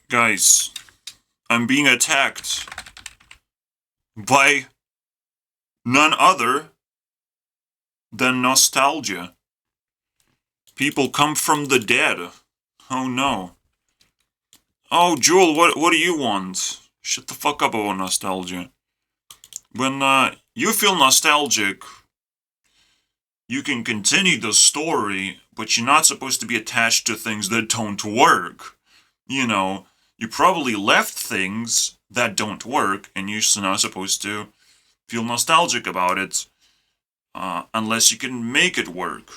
Guys, I'm being attacked by none other than nostalgia. People come from the dead. Oh no. Oh, Jewel, what do you want? Shut the fuck up about nostalgia. When you feel nostalgic, you can continue the story, but you're not supposed to be attached to things that don't work. You know, you probably left things that don't work, and you're not supposed to feel nostalgic about it unless you can make it work.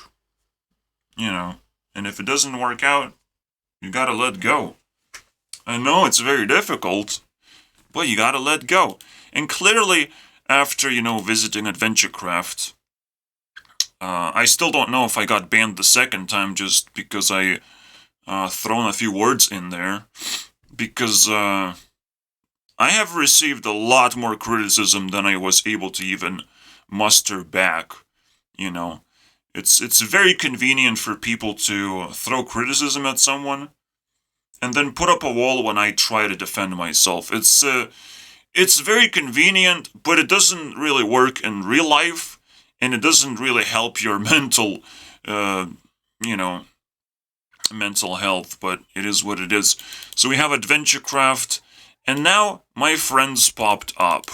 You know, and if it doesn't work out, you gotta let go. I know it's very difficult, but you gotta let go. And clearly, after, visiting AdventureCraft, I still don't know if I got banned the second time just because I thrown a few words in there. Because I have received a lot more criticism than I was able to even muster back. You know, it's very convenient for people to throw criticism at someone and then put up a wall when I try to defend myself. It's very convenient, but it doesn't really work in real life, and it doesn't really help your uh, you know, mental health, but it is what it is. So we have AdventureCraft, and now my friends popped up.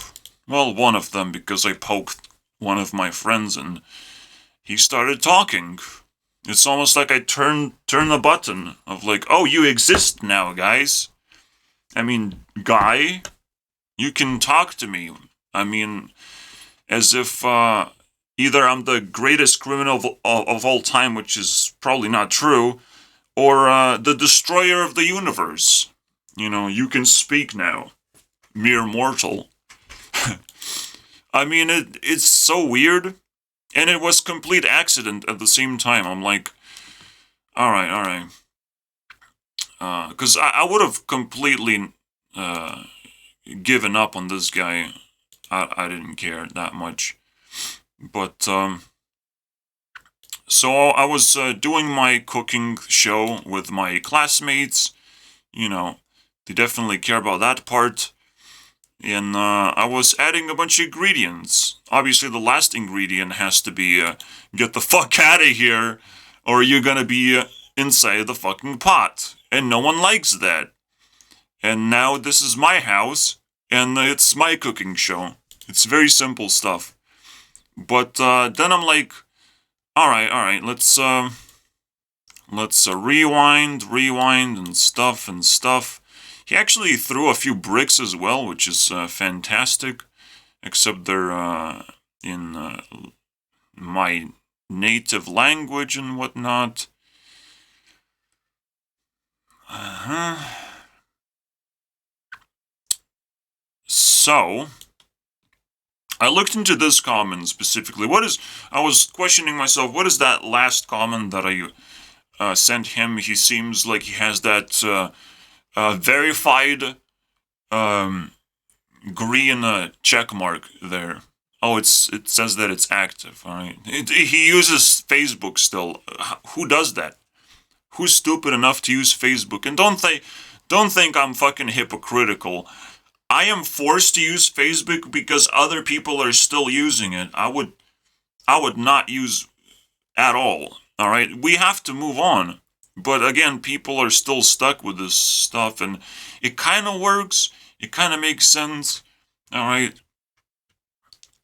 Well, one of them, because I poked one of my friends and he started talking. It's almost like I turn the button of like, oh, you exist now, guys. I mean, guy, you can talk to me. I mean, as if either I'm the greatest criminal of all time, which is probably not true, or the destroyer of the universe. You can speak now, mere mortal. I mean, it's so weird, and it was complete accident at the same time. I'm like, all right, because I would have completely given up on this guy. I didn't care that much, but so I was doing my cooking show with my classmates. They definitely care about that part. And I was adding a bunch of ingredients. Obviously, the last ingredient has to be get the fuck out of here, or you're gonna be inside the fucking pot. And no one likes that. And now this is my house, and it's my cooking show. It's very simple stuff. But then I'm like, all right, let's rewind, and stuff. He actually threw a few bricks as well, which is fantastic. Except they're in my native language and whatnot. So, I looked into this comment specifically. I was questioning myself, what is that last comment that I sent him? He seems like he has that verified green check mark there. Oh, it says that it's active. All right. He uses Facebook still. Who does that? Who's stupid enough to use Facebook? And don't think I'm fucking hypocritical. I am forced to use Facebook because other people are still using it. I would not use at all. All right. We have to move on. But again, people are still stuck with this stuff, and it kind of works. It kind of makes sense. All right.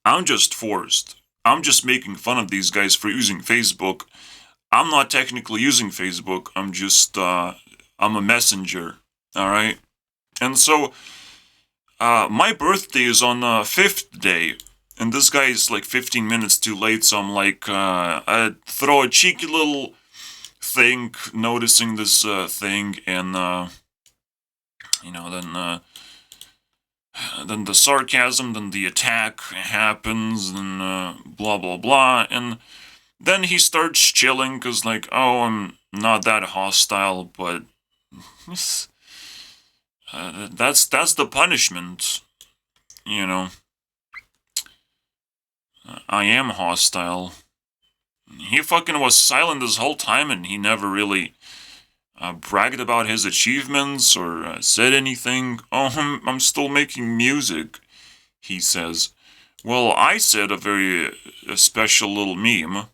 I'm just forced. I'm just making fun of these guys for using Facebook. I'm not technically using Facebook. I'm a messenger. All right. And so, my birthday is on the 5th day. And this guy is like 15 minutes too late. So I'm like, I throw a cheeky little thing, noticing this thing. And, then the sarcasm, then the attack happens, and blah blah blah, and then he starts chilling because like, oh, I'm not that hostile, but that's the punishment, you know. I am hostile. He fucking was silent this whole time, and he never really bragged about his achievements or said anything. Oh, I'm still making music, he says. Well, I said a very special little meme.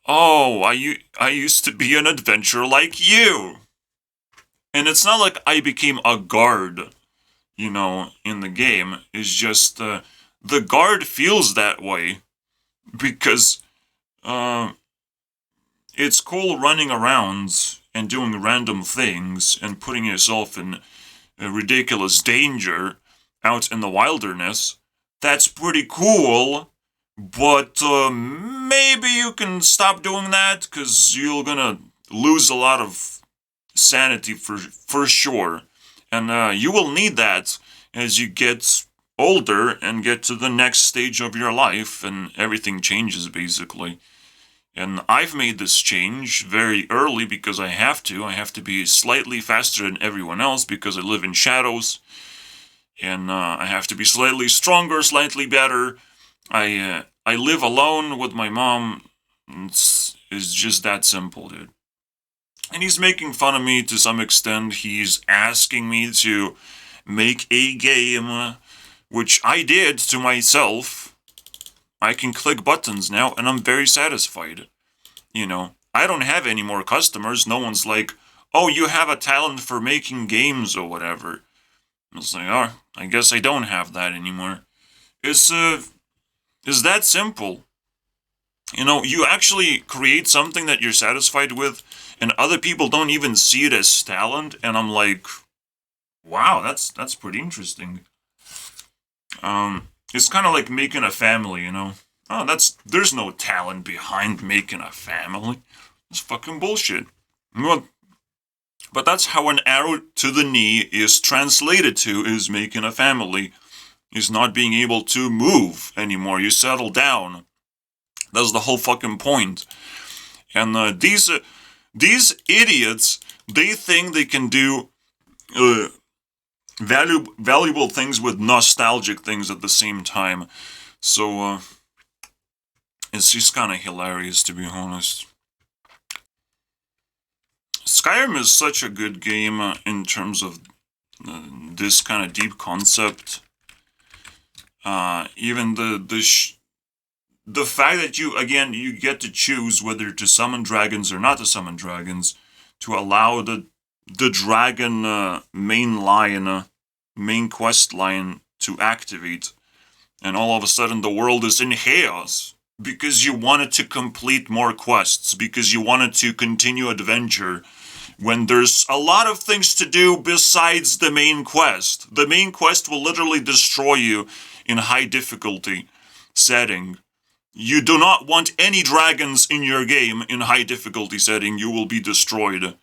Oh, I used to be an adventurer like you. And it's not like I became a guard, in the game. It's just the guard feels that way because uh, it's cool running around and doing random things and putting yourself in ridiculous danger out in the wilderness. That's pretty cool, but maybe you can stop doing that because you're gonna lose a lot of sanity for sure, and you will need that as you get older and get to the next stage of your life, and everything changes basically. And I've made this change very early because I have to. I have to be slightly faster than everyone else because I live in shadows. And I have to be slightly stronger, slightly better. I live alone with my mom. It's just that simple, dude. And he's making fun of me to some extent. He's asking me to make a game, which I did to myself. I can click buttons now, and I'm very satisfied. I don't have any more customers. No one's like, oh, you have a talent for making games or whatever. It's like, oh, I guess I don't have that anymore. It's that simple. You actually create something that you're satisfied with, and other people don't even see it as talent, and I'm like, wow, that's pretty interesting. It's kind of like making a family. Oh, there's no talent behind making a family. It's fucking bullshit. But that's how an arrow to the knee is translated to, is making a family. Is not being able to move anymore. You settle down. That's the whole fucking point. And these idiots, they think they can do valuable things with nostalgic things at the same time. So it's just kind of hilarious, to be honest. Skyrim is such a good game in terms of this kind of deep concept. Even the fact that you get to choose whether to summon dragons or not to summon dragons, to allow the dragon main quest line to activate, and all of a sudden the world is in chaos because you wanted to complete more quests, because you wanted to continue adventure, when there's a lot of things to do besides the main quest. The main quest will literally destroy you in high difficulty setting. You do not want any dragons in your game in high difficulty setting. You will be destroyed.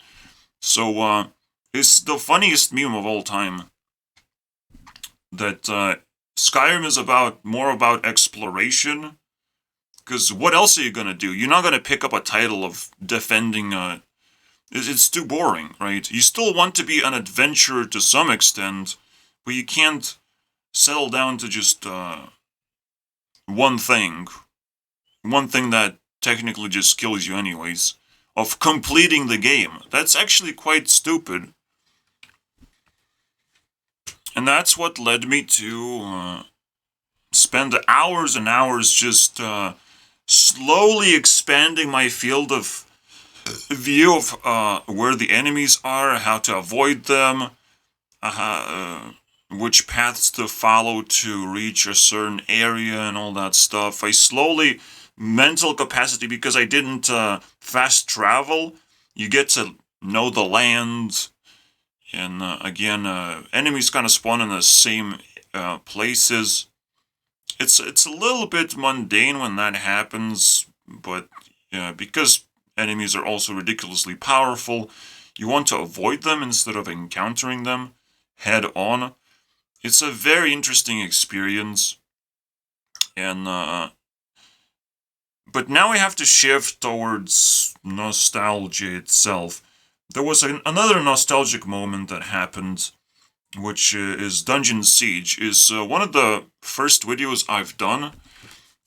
So, it's the funniest meme of all time. That Skyrim is more about exploration. Because what else are you going to do? You're not going to pick up a title of defending it's too boring, right? You still want to be an adventurer to some extent, but you can't settle down to just one thing. One thing that technically just kills you anyways. Of completing the game. That's actually quite stupid. And that's what led me to spend hours and hours just slowly expanding my field of view of where the enemies are, how to avoid them, which paths to follow to reach a certain area and all that stuff. I slowly, mental capacity, because I didn't fast travel, you get to know the land, and again, enemies kind of spawn in the same places. It's a little bit mundane when that happens, but because enemies are also ridiculously powerful, you want to avoid them instead of encountering them head on. It's a very interesting experience, and but now I have to shift towards nostalgia itself. There was another nostalgic moment that happened, which is Dungeon Siege. Is one of the first videos I've done.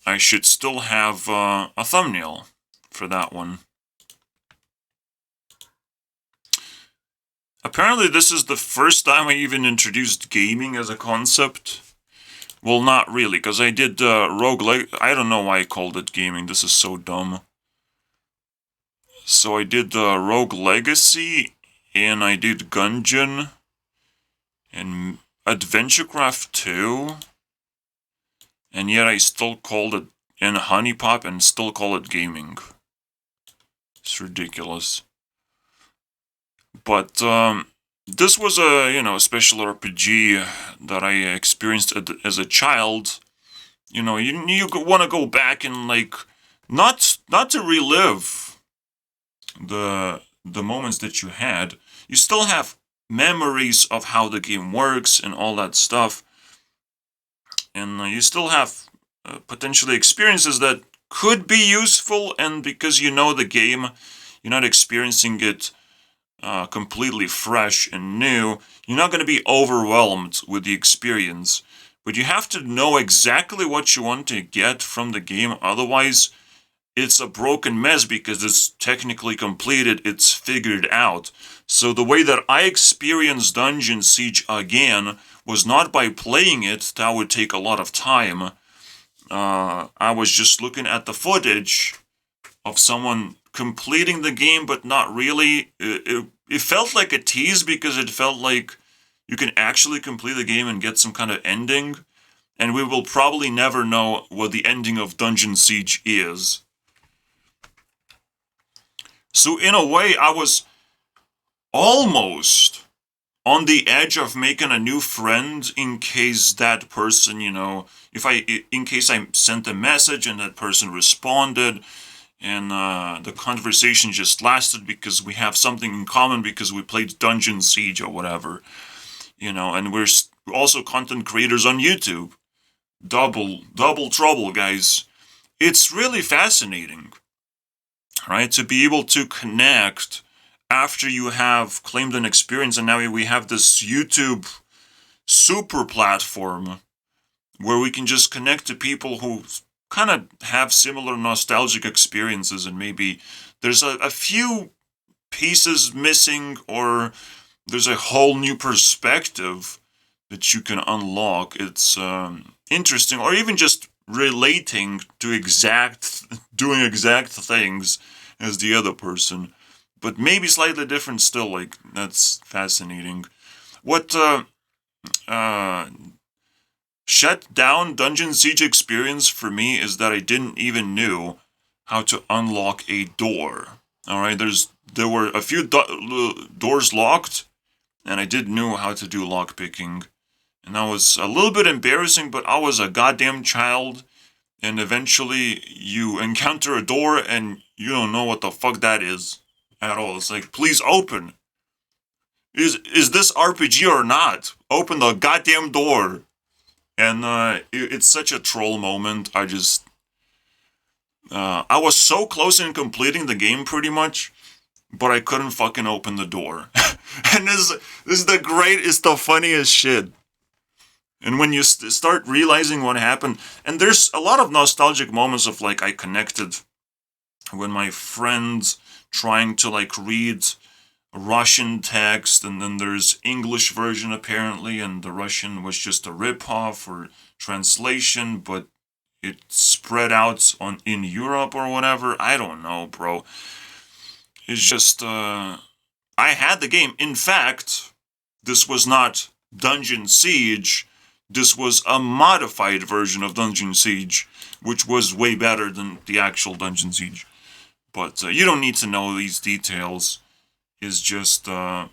I should still have a thumbnail for that one. Apparently this is the first time I even introduced gaming as a concept. Well, not really, because I did roguelike. I don't know why I called it gaming. This is so dumb. So I did Rogue Legacy, and I did Gungeon, and AdventureCraft 2, and yet I still called it, and Honeypop, and still call it gaming. It's ridiculous. But this was a special RPG that I experienced as a child. You want to go back and not to relive the moments that you had. You still have memories of how the game works and all that stuff, and you still have potentially experiences that could be useful. And because you know the game, you're not experiencing it completely fresh and new. You're not going to be overwhelmed with the experience, but you have to know exactly what you want to get from the game. Otherwise, it's a broken mess because it's technically completed, it's figured out. So the way that I experienced Dungeon Siege again was not by playing it. That would take a lot of time. I was just looking at the footage of someone completing the game, but not really. It felt like a tease because it felt like you can actually complete the game and get some kind of ending. And we will probably never know what the ending of Dungeon Siege is. So in a way, I was almost on the edge of making a new friend in case that person, in case I sent a message and that person responded, and the conversation just lasted because we have something in common because we played Dungeon Siege or whatever, and we're also content creators on YouTube. Double trouble, guys. It's really fascinating, right? To be able to connect after you have claimed an experience, and now we have this YouTube super platform where we can just connect to people who kind of have similar nostalgic experiences, and maybe there's a few pieces missing, or there's a whole new perspective that you can unlock. It's interesting, or even just relating to doing exact things as the other person, but maybe slightly different still. That's fascinating. What shut down Dungeon Siege experience for me is that I didn't even knew how to unlock a door. All right, there were a few doors locked, and I didn't know how to do lockpicking. And that was a little bit embarrassing, but I was a goddamn child, and eventually you encounter a door and you don't know what the fuck that is at all. It's like, please open. Is this RPG or not? Open the goddamn door. And it's such a troll moment. I was so close in completing the game pretty much, but I couldn't fucking open the door. And this is the funniest shit. And when you start realizing what happened, and there's a lot of nostalgic moments of I connected when my friends trying to read Russian text, and then there's English version apparently, and the Russian was just a ripoff or translation, but it spread out in Europe or whatever. I don't know, bro. It's just I had the game. In fact, this was not Dungeon Siege. This was a modified version of Dungeon Siege, which was way better than the actual Dungeon Siege. But you don't need to know these details. It's just, I'm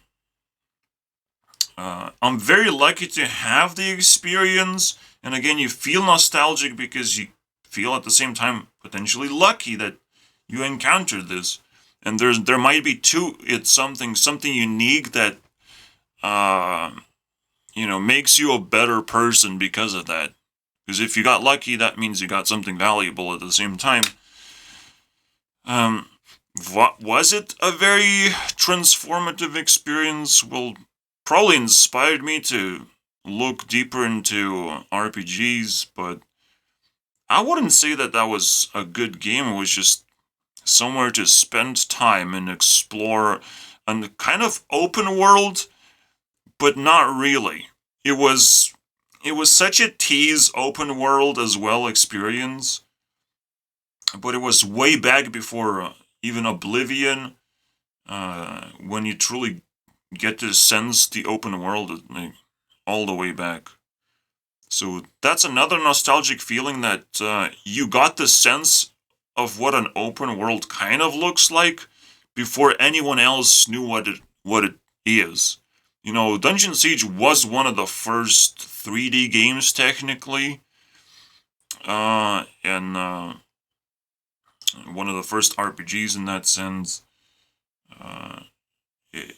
very lucky to have the experience. And again, you feel nostalgic because you feel at the same time potentially lucky that you encountered this. And there might be something unique that makes you a better person because of that. Because if you got lucky, that means you got something valuable at the same time. Was it a very transformative experience? Well, probably inspired me to look deeper into RPGs, but I wouldn't say that was a good game. It was just somewhere to spend time and explore a kind of open world but not really. It was such a tease open world as well experience, but it was way back before even Oblivion, when you truly get to sense the open world, like, all the way back. So that's another nostalgic feeling, that you got the sense of what an open world kind of looks like before anyone else knew what it is. You know, Dungeon Siege was one of the first 3D games technically, and one of the first RPGs in that sense. Uh, it,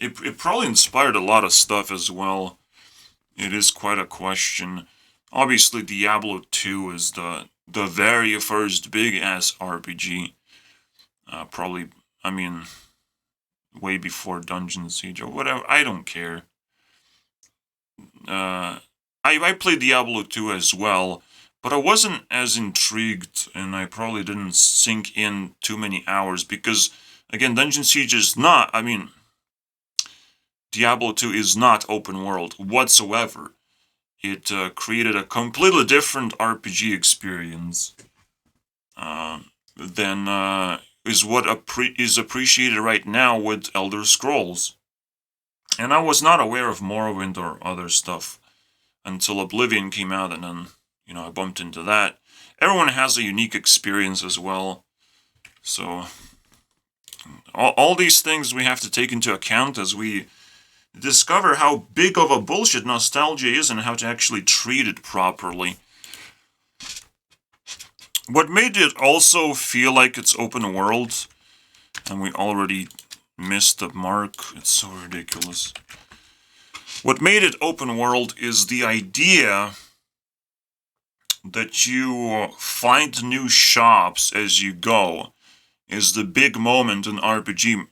it probably inspired a lot of stuff as well. It is quite a question. Obviously, Diablo 2 is the very first big ass RPG. Probably, I mean, way before Dungeon Siege or whatever. I don't care. I played Diablo 2 as well, but I wasn't as intrigued, and I probably didn't sink in too many hours because, again, Dungeon Siege is not. I mean, Diablo 2 is not open world whatsoever. It created a completely different RPG experience than is what is appreciated right now with Elder Scrolls. And I was not aware of Morrowind or other stuff until Oblivion came out, and then, I bumped into that. Everyone has a unique experience as well. So, all these things we have to take into account as we discover how big of a bullshit nostalgia is and how to actually treat it properly. What made it also feel like it's open world, and we already missed the mark, it's so ridiculous. What made it open world is the idea that you find new shops as you go, is the big moment in RPG,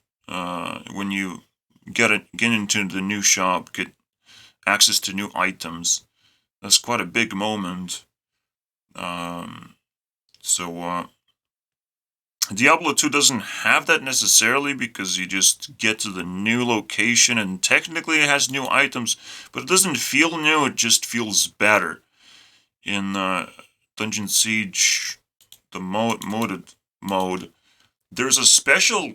when you get into the new shop, get access to new items. That's quite a big moment. So Diablo 2 doesn't have that necessarily because you just get to the new location and technically it has new items, but it doesn't feel new, it just feels better. In Dungeon Siege, the modded mode, there's a special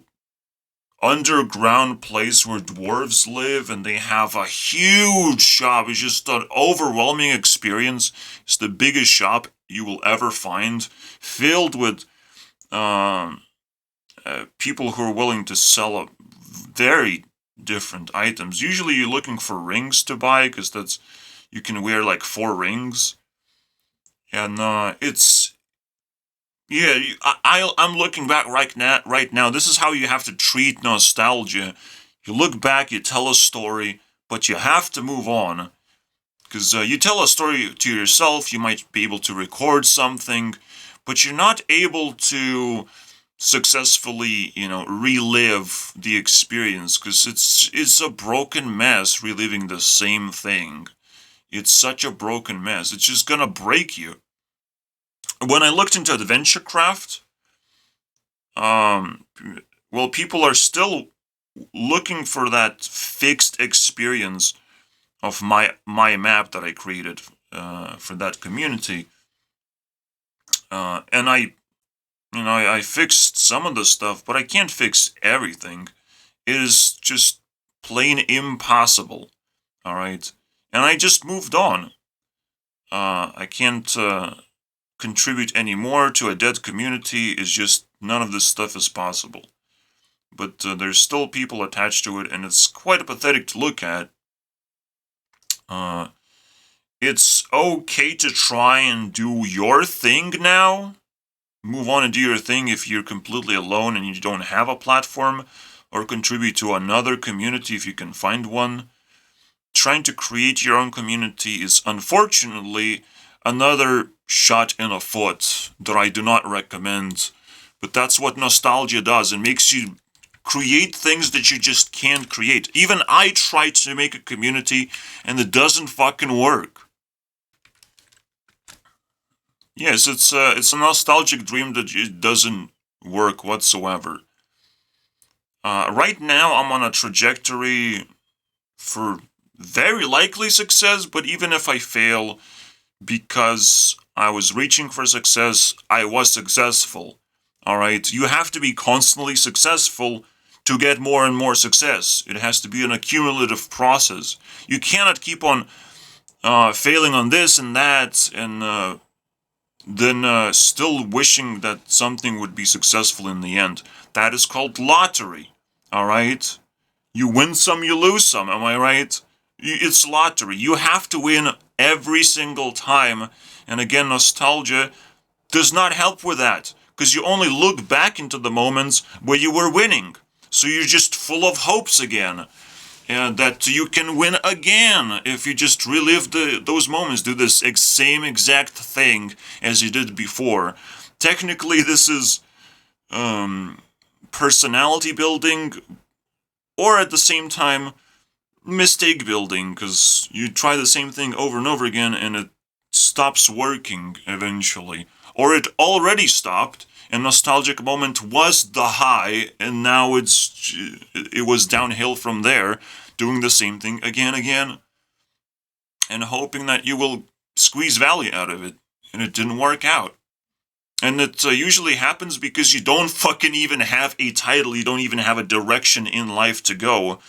underground place where dwarves live, and they have a huge shop. It's just an overwhelming experience. It's the biggest shop you will ever find, filled with people who are willing to sell very different items. Usually you're looking for rings to buy, because you can wear like 4 rings. And it's... Yeah, I'm looking back right now. This is how you have to treat nostalgia. You look back, you tell a story, but you have to move on. Because you tell a story to yourself, you might be able to record something, but you're not able to successfully, relive the experience, because it's a broken mess reliving the same thing. It's such a broken mess. It's just gonna break you. When I looked into AdventureCraft, people are still looking for that fixed experience of my map that I created for that community, and I fixed some of the stuff, but I can't fix everything. It is just plain impossible. All right, and I just moved on. I can't contribute any more to a dead community. Is just none of this stuff is possible. But there's still people attached to it, and it's quite pathetic to look at. It's okay to try and do your thing now. Move on and do your thing if you're completely alone and you don't have a platform, or contribute to another community if you can find one. Trying to create your own community is unfortunately another shot in the foot that I do not recommend. But that's what nostalgia does. It makes you create things that you just can't create. Even I tried to make a community and it doesn't fucking work. Yes, it's a nostalgic dream that it doesn't work whatsoever. Right now I'm on a trajectory for very likely success, but even if I fail because I was reaching for success, I was successful. Alright? You have to be constantly successful to get more and more success. It has to be an accumulative process. You cannot keep on failing on this and that and then still wishing that something would be successful in the end. That is called lottery. Alright? You win some, you lose some, am I right? It's lottery. You have to win every single time. And again, nostalgia does not help with that, because you only look back into the moments where you were winning. So you're just full of hopes again. And that you can win again if you just relive those moments, do this same exact thing as you did before. Technically, this is personality building, or at the same time, mistake building, because you try the same thing over and over again and it stops working eventually. Or it already stopped, and nostalgic moment was the high, and now it was downhill from there, doing the same thing again, and hoping that you will squeeze value out of it, and it didn't work out. And it usually happens because you don't fucking even have a title, you don't even have a direction in life to go.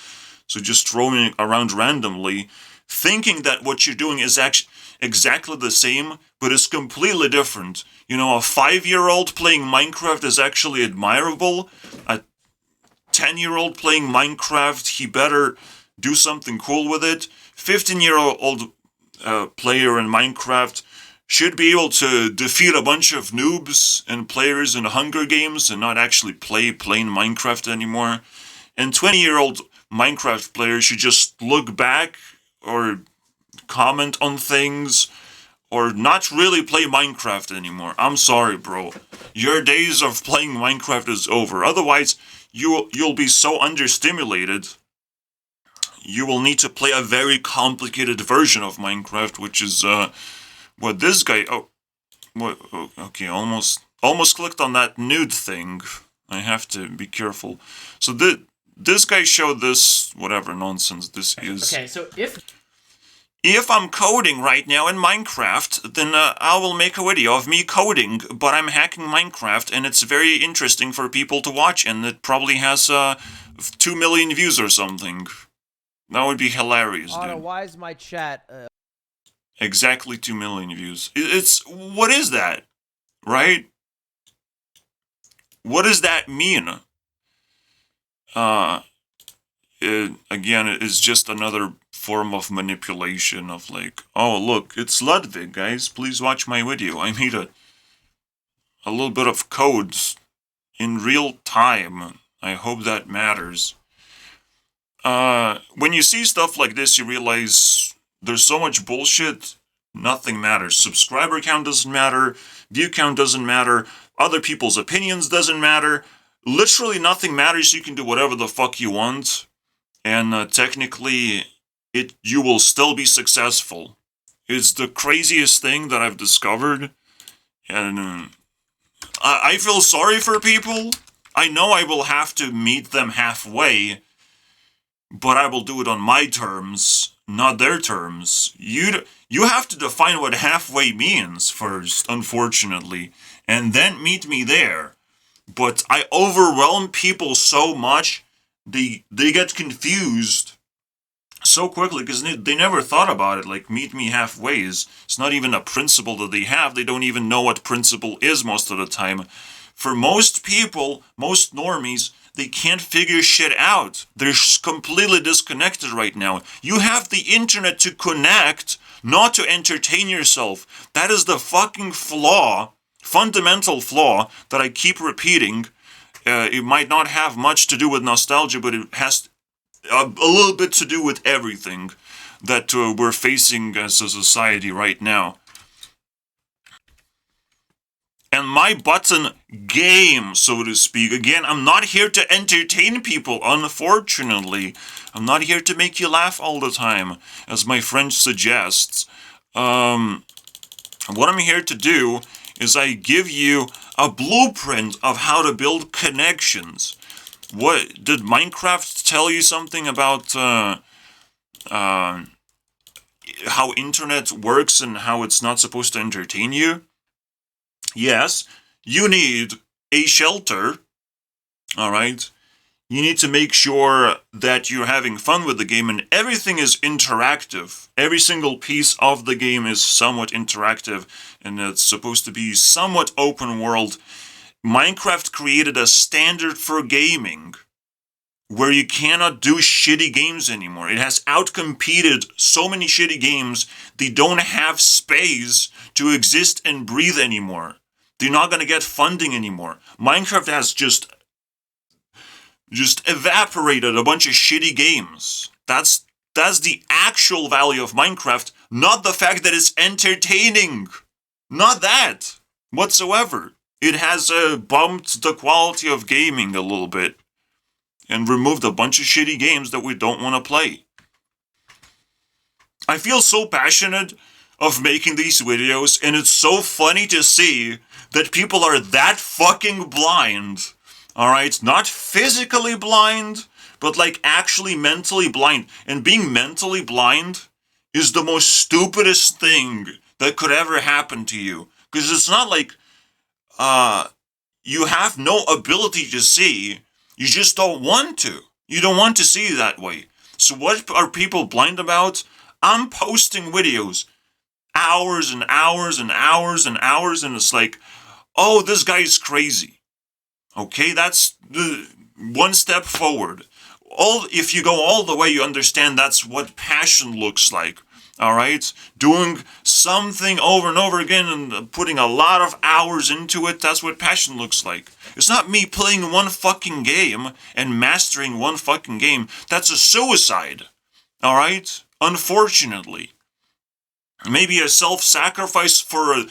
So just roaming around randomly, thinking that what you're doing is actually exactly the same, but it's completely different. You know, a 5-year-old playing Minecraft is actually admirable. A 10-year-old playing Minecraft, he better do something cool with it. 15-year-old player in Minecraft should be able to defeat a bunch of noobs and players in Hunger Games and not actually play plain Minecraft anymore. And 20-year-old Minecraft players should just look back or comment on things or not really play Minecraft anymore. I'm sorry, bro. Your days of playing Minecraft is over. Otherwise, you'll be so understimulated. You will need to play a very complicated version of Minecraft, which is what this guy. Okay, almost clicked on that nude thing. I have to be careful. So this guy showed this whatever nonsense this is. Okay, so if I'm coding right now in Minecraft, then I will make a video of me coding, but I'm hacking Minecraft, and it's very interesting for people to watch, and it probably has 2 million views or something. That would be hilarious, dude. Why is my chat? Exactly 2 million views. What is that? Right? What does that mean? Again, it is just another form of manipulation of like, oh look, it's Ludwig, guys, please watch my video. I made a little bit of codes in real time. I hope that matters. When you see stuff like this, you realize there's so much bullshit, nothing matters. Subscriber count doesn't matter, view count doesn't matter, other people's opinions doesn't matter. Literally nothing matters. You can do whatever the fuck you want, and technically, you will still be successful. It's the craziest thing that I've discovered, and I feel sorry for people. I know I will have to meet them halfway, but I will do it on my terms, not their terms. You have to define what halfway means first, unfortunately, and then meet me there. But I overwhelm people so much, they get confused so quickly because they never thought about it. Like, meet me halfway it's not even a principle that they have. They don't even know what principle is most of the time. For most people, most normies, they can't figure shit out. They're completely disconnected right now. You have the internet to connect, not to entertain yourself. That is the fucking flaw, fundamental flaw that I keep repeating. It might not have much to do with nostalgia, but it has a little bit to do with everything that we're facing as a society right now. And my button game, so to speak. Again, I'm not here to entertain people, unfortunately. I'm not here to make you laugh all the time, as my friend suggests. What I'm here to do is I give you a blueprint of how to build connections. What did Minecraft tell you something about how internet works and how it's not supposed to entertain you. Yes, you need a shelter, all right? You need to make sure that you're having fun with the game and everything is interactive. Every single piece of the game is somewhat interactive and it's supposed to be somewhat open world. Minecraft created a standard for gaming where you cannot do shitty games anymore. It has outcompeted so many shitty games, they don't have space to exist and breathe anymore. They're not going to get funding anymore. Minecraft has just evaporated a bunch of shitty games. That's the actual value of Minecraft, not the fact that it's entertaining. Not that whatsoever. It has bumped the quality of gaming a little bit and removed a bunch of shitty games that we don't want to play. I feel so passionate of making these videos, and it's so funny to see that people are that fucking blind. Alright? Not physically blind, but like actually mentally blind. And being mentally blind is the most stupidest thing that could ever happen to you. Because it's not like you have no ability to see. You just don't want to. You don't want to see that way. So what are people blind about? I'm posting videos hours and hours and hours and hours, and it's like, oh, this guy's crazy. Okay, that's the one step forward. If you go all the way, you understand that's what passion looks like. All right, doing something over and over again and putting a lot of hours into it, that's what passion looks like. It's not me playing one fucking game and mastering one fucking game. That's a suicide. All right, unfortunately. Maybe a self-sacrifice for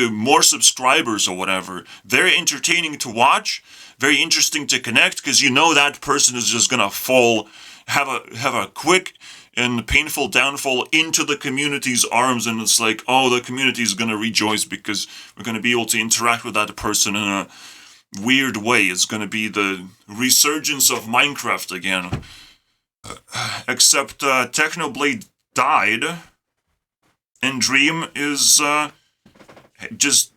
more subscribers or whatever. Very entertaining to watch, very interesting to connect, because you know that person is just gonna fall, have a quick and painful downfall into the community's arms, and it's like, oh, the community is gonna rejoice because we're gonna be able to interact with that person in a weird way. It's gonna be the resurgence of Minecraft again. Except Technoblade died. And Dream is just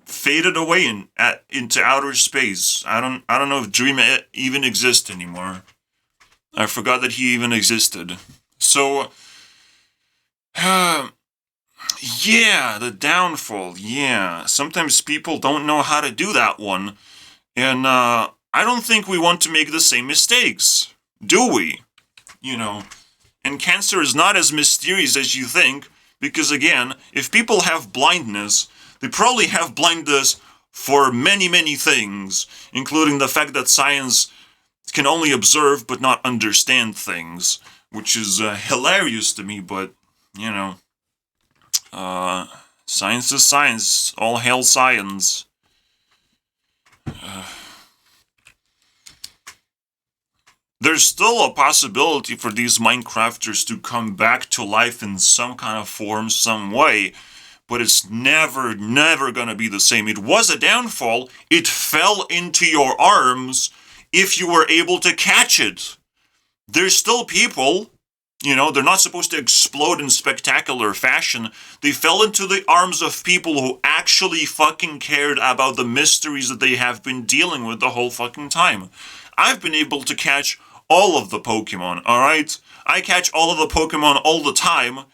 faded away into outer space. I don't know if Dream even exists anymore. I forgot that he even existed. So, yeah, the downfall. Yeah, sometimes people don't know how to do that one, and I don't think we want to make the same mistakes, do we? You know, and cancer is not as mysterious as you think. Because again, if people have blindness, they probably have blindness for many, many things, including the fact that science can only observe but not understand things, which is hilarious to me, but, you know, science is science. All hail science. There's still a possibility for these Minecrafters to come back to life in some kind of form, some way, but it's never gonna be the same. It was a downfall. It fell into your arms if you were able to catch it. There's still people, you know, they're not supposed to explode in spectacular fashion. They fell into the arms of people who actually fucking cared about the mysteries that they have been dealing with the whole fucking time. I've been able to catch all of the Pokemon, alright? I catch all of the Pokemon all the time.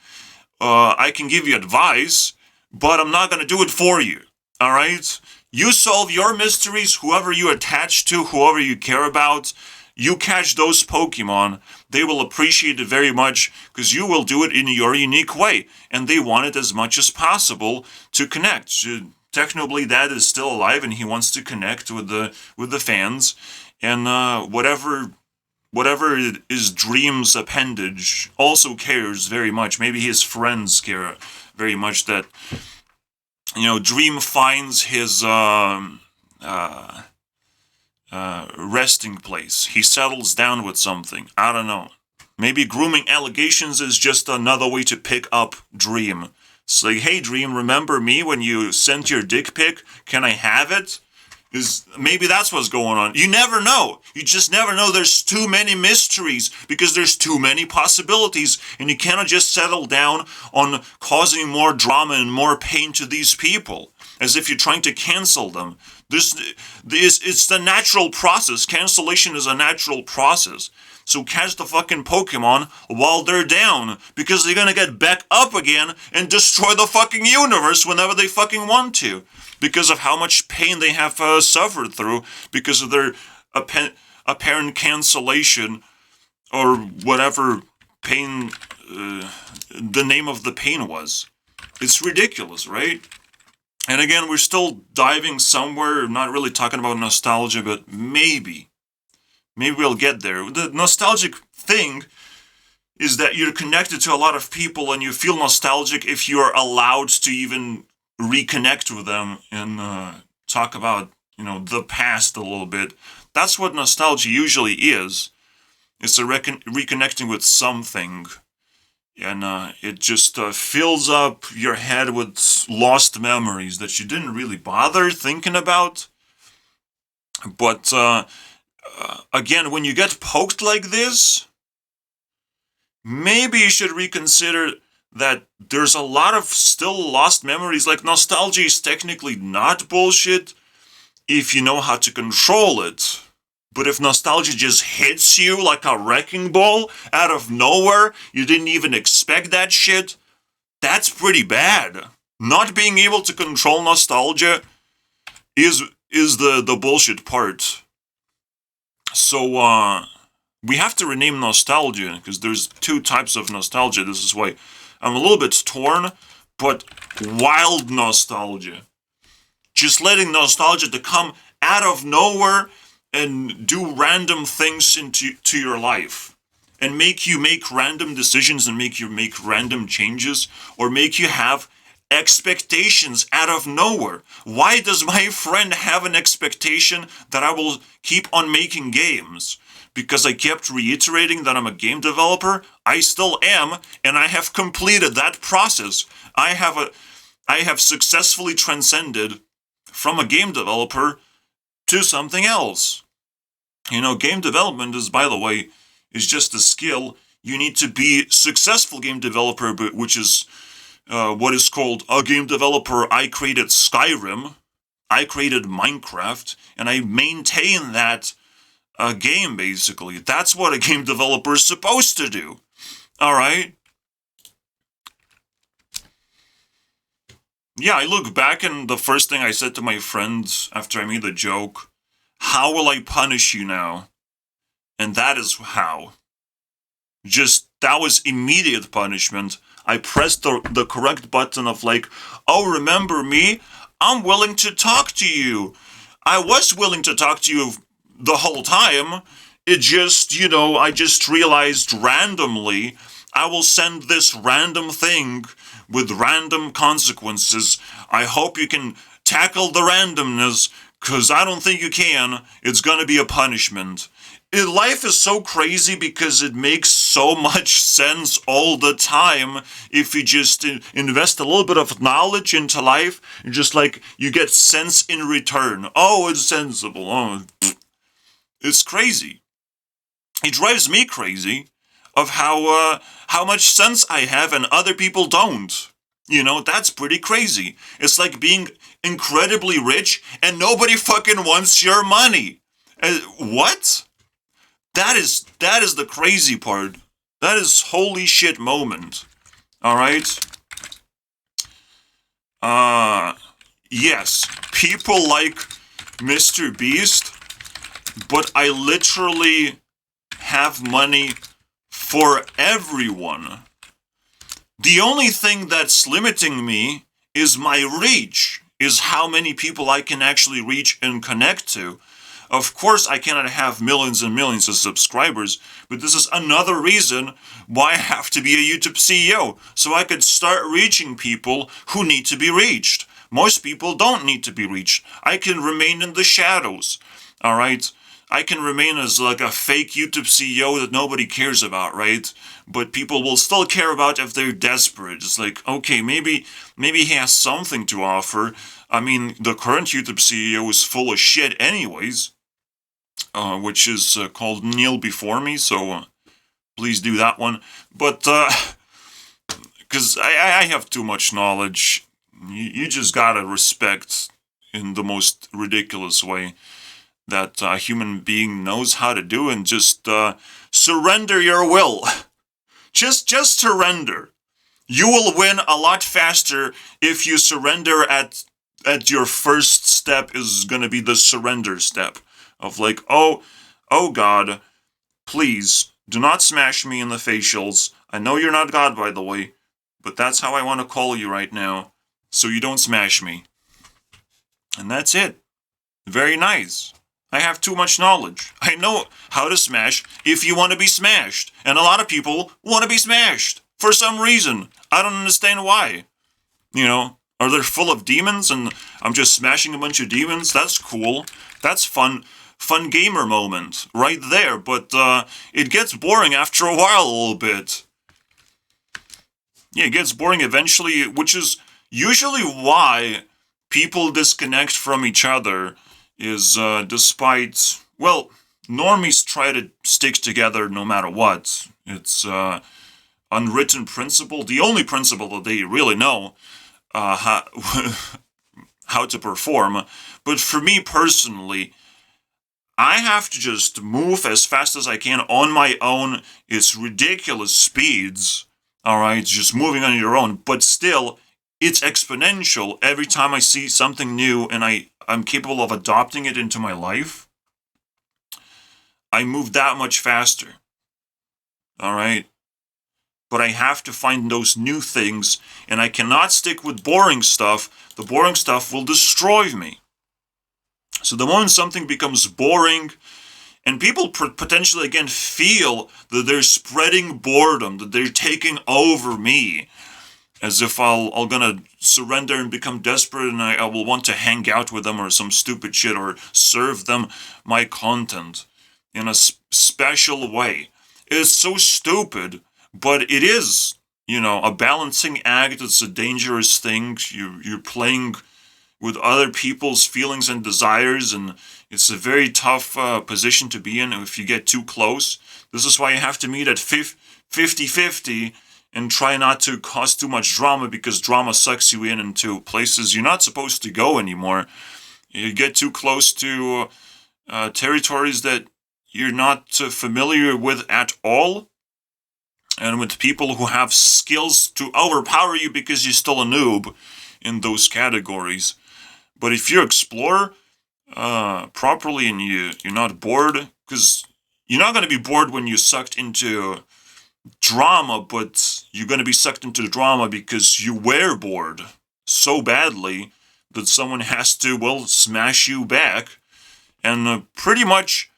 I can give you advice, but I'm not gonna do it for you, alright? You solve your mysteries, whoever you attach to, whoever you care about, you catch those Pokemon. They will appreciate it very much, because you will do it in your unique way, and they want it as much as possible to connect. Technoblade Dad is still alive, and he wants to connect with the fans, and whatever is Dream's appendage also cares very much. Maybe his friends care very much that, you know, Dream finds his resting place. He settles down with something. I don't know. Maybe grooming allegations is just another way to pick up Dream. It's like, hey Dream, remember me when you sent your dick pic? Can I have it? Maybe that's what's going on. You never know. You just never know. There's too many mysteries because there's too many possibilities, and you cannot just settle down on causing more drama and more pain to these people as if you're trying to cancel them. It's the natural process. Cancellation is a natural process. So catch the fucking Pokemon while they're down, because they're gonna get back up again and destroy the fucking universe whenever they fucking want to, because of how much pain they have suffered through because of their apparent cancellation or whatever pain the name of the pain was. It's ridiculous, right? And again, we're still diving somewhere, not really talking about nostalgia, but maybe we'll get there. The nostalgic thing is that you're connected to a lot of people and you feel nostalgic if you're allowed to even reconnect with them and talk about, the past a little bit. That's what nostalgia usually is. It's a reconnecting with something. And it just fills up your head with lost memories that you didn't really bother thinking about. But again, when you get poked like this, maybe you should reconsider that there's a lot of still lost memories. Like, nostalgia is technically not bullshit if you know how to control it. But if nostalgia just hits you like a wrecking ball out of nowhere, you didn't even expect that shit, that's pretty bad. Not being able to control nostalgia is the bullshit part. So, we have to rename nostalgia, because there's two types of nostalgia. This is why I'm a little bit torn, but wild nostalgia. Just letting nostalgia to come out of nowhere and do random things to your life, and make you make random decisions and make you make random changes, or make you have expectations out of nowhere. Why does my friend have an expectation that I will keep on making games? Because I kept reiterating that I'm a game developer? I still am, and I have completed that process. I have successfully transcended from a game developer to something else. Game development is, by the way, is just a skill. You need to be successful game developer, which is what is called a game developer. I created Skyrim, I created Minecraft, and I maintain that game, basically. That's what a game developer is supposed to do. Alright? Yeah, I look back and the first thing I said to my friends after I made the joke, how will I punish you now? And that is how. That was immediate punishment. I pressed the correct button of like, oh, remember me? I'm willing to talk to you. I was willing to talk to you the whole time. It just, I just realized randomly I will send this random thing with random consequences. I hope you can tackle the randomness, because I don't think you can. It's gonna be a punishment. Life is so crazy because it makes so much sense all the time if you just invest a little bit of knowledge into life, and just like you get sense in return. Oh, it's sensible. Oh, it's crazy. It drives me crazy of how much sense I have and other people don't. That's pretty crazy. It's like being incredibly rich and nobody fucking wants your money. What? That is the crazy part. That is holy shit moment. Alright? Yes, people like Mr. Beast, but I literally have money for everyone. The only thing that's limiting me is my reach, is how many people I can actually reach and connect to. Of course, I cannot have millions and millions of subscribers, but this is another reason why I have to be a YouTube CEO, so I could start reaching people who need to be reached. Most people don't need to be reached. I can remain in the shadows, alright? I can remain as like a fake YouTube CEO that nobody cares about, right? But people will still care about if they're desperate. It's like, okay, maybe he has something to offer. I mean, the current YouTube CEO is full of shit anyways, which is called Kneel Before Me, so please do that one. But, because I have too much knowledge, you just gotta respect in the most ridiculous way that a human being knows how to do, and just surrender your will. Just surrender. You will win a lot faster if you surrender at your first step is gonna be the surrender step of like, oh God, please do not smash me in the facials. I know you're not God, by the way, but that's how I want to call you right now, so you don't smash me. And that's it. Very nice. I have too much knowledge. I know how to smash if you want to be smashed. And a lot of people want to be smashed. For some reason. I don't understand why. You know, are they full of demons and I'm just smashing a bunch of demons? That's cool. That's fun. Fun gamer moment right there. But it gets boring after a while a little bit. Yeah, it gets boring eventually, which is usually why people disconnect from each other. Is despite, well, normies try to stick together no matter what. It's unwritten principle, the only principle that they really know how, how to perform. But for me personally, I have to just move as fast as I can on my own. It's ridiculous speeds, alright, just moving on your own, but still, it's exponential every time I see something new and I'm capable of adopting it into my life. I move that much faster. Alright? But I have to find those new things, and I cannot stick with boring stuff. The boring stuff will destroy me. So the moment something becomes boring, and people potentially again feel that they're spreading boredom, that they're taking over me, as if I'll gonna surrender and become desperate and I will want to hang out with them or some stupid shit or serve them my content in a special way. It's so stupid, but it is, you know, a balancing act. It's a dangerous thing. You're playing with other people's feelings and desires, and it's a very tough position to be in if you get too close. This is why you have to meet at 50-50 and try not to cause too much drama, because drama sucks you into places you're not supposed to go anymore. You get too close to territories that you're not familiar with at all, and with people who have skills to overpower you because you're still a noob in those categories. But if you explore properly and you're not bored, because you're not going to be bored when you're sucked into drama, but you're going to be sucked into the drama because you were bored so badly that someone has to, well, smash you back and pretty much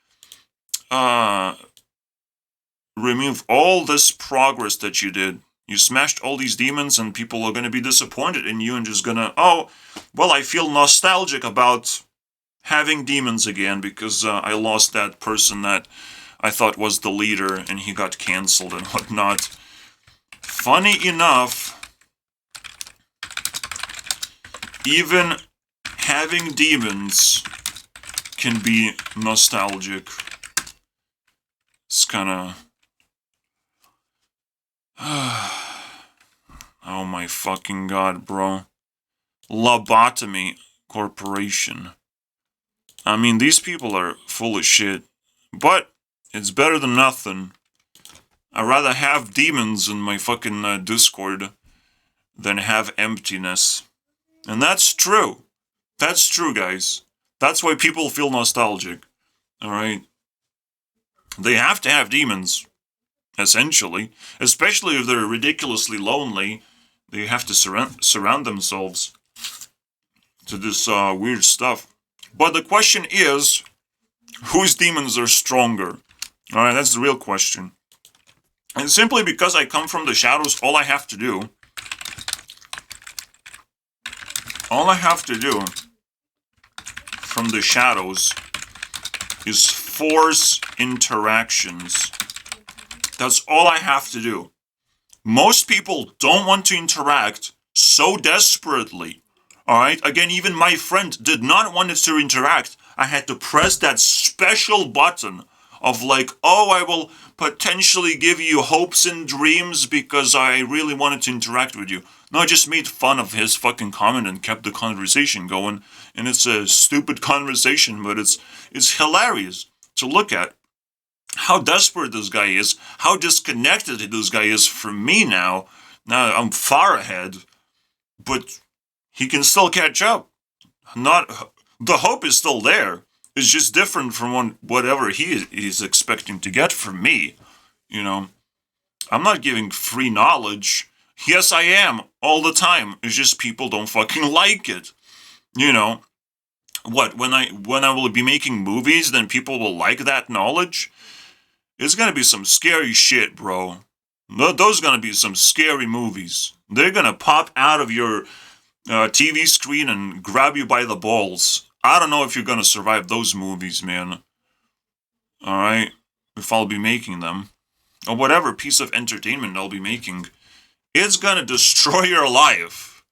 remove all this progress that you did. You smashed all these demons and people are going to be disappointed in you and just going to, oh, well, I feel nostalgic about having demons again because I lost that person that I thought was the leader and he got cancelled and whatnot. Funny enough, even having demons can be nostalgic. It's kind of... oh my fucking god, bro. Lobotomy Corporation. I mean, these people are full of shit. But it's better than nothing. I'd rather have demons in my fucking Discord than have emptiness. And that's true. That's true, guys. That's why people feel nostalgic. Alright? They have to have demons. Essentially. Especially if they're ridiculously lonely. They have to surround themselves to this weird stuff. But the question is, whose demons are stronger? Alright, that's the real question. And simply because I come from the shadows, all I have to do from the shadows is force interactions. That's all I have to do. Most people don't want to interact so desperately. Alright? Again, even my friend did not want us to interact. I had to press that special button of like, oh, I will potentially give you hopes and dreams because I really wanted to interact with you. No, I just made fun of his fucking comment and kept the conversation going. And it's a stupid conversation, but it's hilarious to look at. How desperate this guy is, how disconnected this guy is from me now. Now I'm far ahead, but he can still catch up. Not the hope is still there. It's just different from whatever he's expecting to get from me. You know, I'm not giving free knowledge. Yes, I am all the time. It's just people don't fucking like it. You know, what when I will be making movies, then people will like that knowledge. It's gonna be some scary shit, bro. Those are gonna be some scary movies. They're gonna pop out of your TV screen and grab you by the balls. I don't know if you're gonna survive those movies, man. Alright? If I'll be making them. Or whatever piece of entertainment I'll be making. It's gonna destroy your life.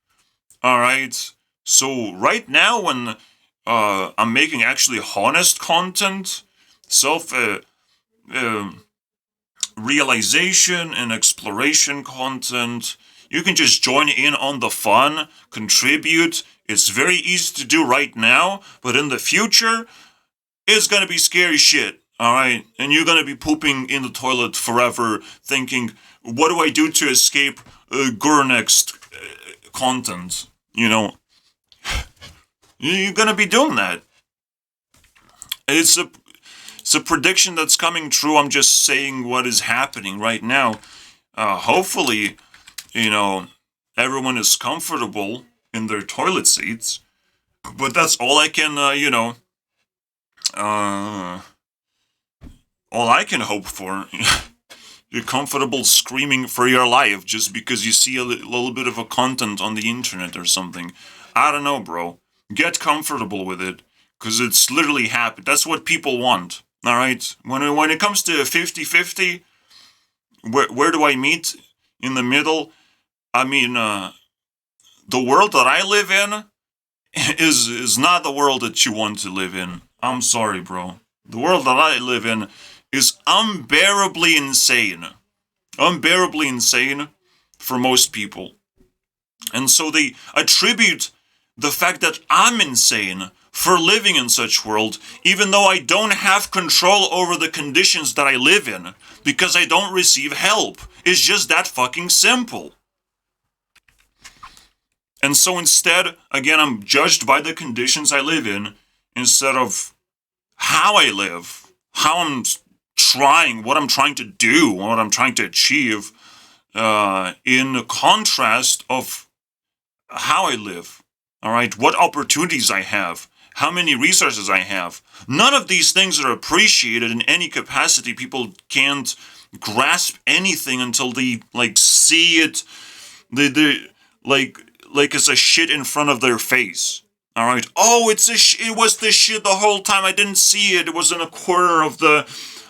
Alright? So, right now when I'm making actually honest content, realization and exploration content, you can just join in on the fun, contribute. It's very easy to do right now, but in the future, it's gonna be scary shit, alright? And you're gonna be pooping in the toilet forever, thinking, what do I do to escape Gurunext content? You know, you're gonna be doing that. It's a prediction that's coming true. I'm just saying what is happening right now. Hopefully, you know, everyone is comfortable in their toilet seats. But that's all I can, all I can hope for. You're comfortable screaming for your life just because you see a little bit of a content on the internet or something. I don't know, bro. Get comfortable with it, because it's literally happened. That's what people want. Alright, when it comes to 50-50, where do I meet? In the middle? I mean, the world that I live in is not the world that you want to live in. I'm sorry, bro. The world that I live in is unbearably insane. Unbearably insane for most people. And so they attribute the fact that I'm insane for living in such world, even though I don't have control over the conditions that I live in, because I don't receive help. It's just that fucking simple. And so instead, again, I'm judged by the conditions I live in, instead of how I live, how I'm trying, what I'm trying to do, what I'm trying to achieve, in contrast of how I live. Alright, what opportunities I have, how many resources I have. None of these things are appreciated in any capacity. People can't grasp anything until they, like, see it, they like it's a shit in front of their face. Alright, oh, it was this shit the whole time, I didn't see it, it was in a corner of the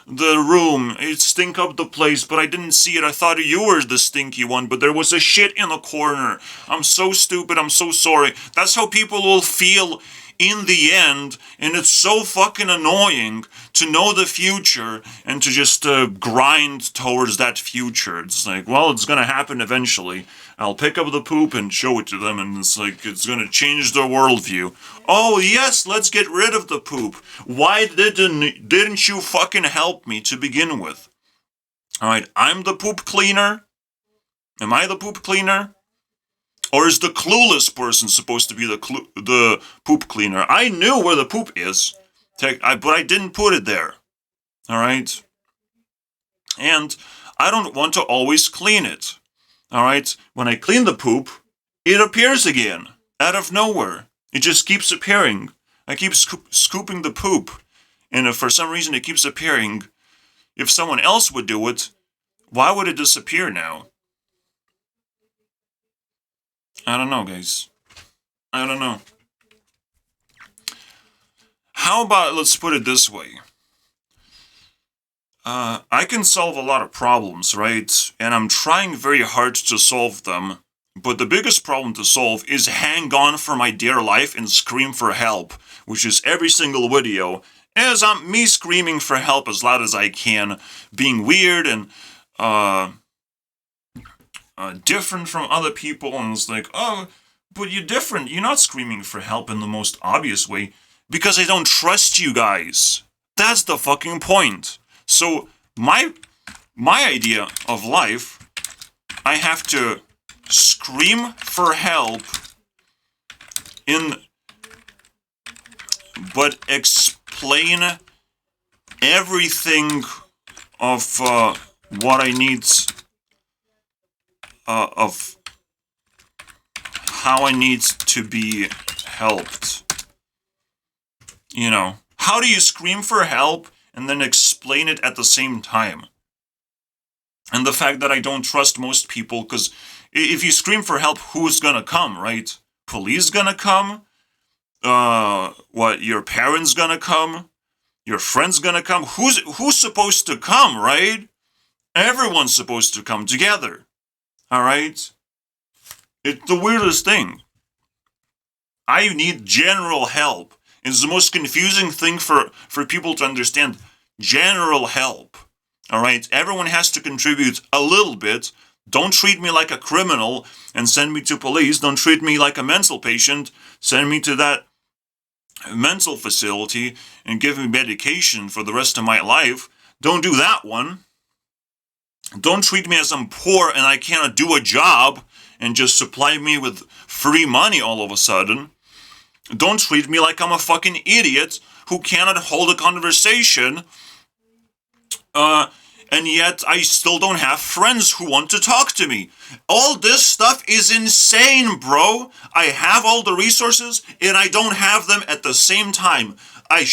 room, it stink up the place, but I didn't see it, I thought you were the stinky one, but there was a shit in the corner. I'm so stupid, I'm so sorry. That's how people will feel in the end, and it's so fucking annoying to know the future and to just grind towards that future. It's like, well, it's gonna happen eventually. I'll pick up the poop and show it to them, and it's like, it's gonna change their worldview. Oh yes, let's get rid of the poop. Why didn't you fucking help me to begin with? Alright, I'm the poop cleaner? Am I the poop cleaner? Or is the clueless person supposed to be the poop cleaner? I knew where the poop is, but I didn't put it there. Alright? And I don't want to always clean it. Alright? When I clean the poop, it appears again, out of nowhere. It just keeps appearing. I keep scooping the poop, and if for some reason it keeps appearing, if someone else would do it, why would it disappear now? I don't know, guys. I don't know. How about, let's put it this way. I can solve a lot of problems, right? And I'm trying very hard to solve them But the biggest problem to solve is hang on for my dear life and scream for help, which is every single video, as I'm me screaming for help as loud as I can, being weird and different from other people, and it's like, oh, but you're different. You're not screaming for help in the most obvious way, because I don't trust you guys. That's the fucking point. So, my idea of life, I have to scream for help but explain everything of what I need, of how I need to be helped. You know, how do you scream for help and then explain it at the same time? And the fact that I don't trust most people, because if you scream for help, who's gonna come, right? Police gonna come? Your parents gonna come? Your friends gonna come? Who's supposed to come, right? Everyone's supposed to come together. Alright? It's the weirdest thing. I need general help. It's the most confusing thing for people to understand. General help. Alright? Everyone has to contribute a little bit. Don't treat me like a criminal and send me to police. Don't treat me like a mental patient. Send me to that mental facility and give me medication for the rest of my life. Don't do that one. Don't treat me as I'm poor and I cannot do a job and just supply me with free money all of a sudden. Don't treat me like I'm a fucking idiot who cannot hold a conversation, and yet I still don't have friends who want to talk to me. All this stuff is insane, bro. I have all the resources, and I don't have them at the same time. I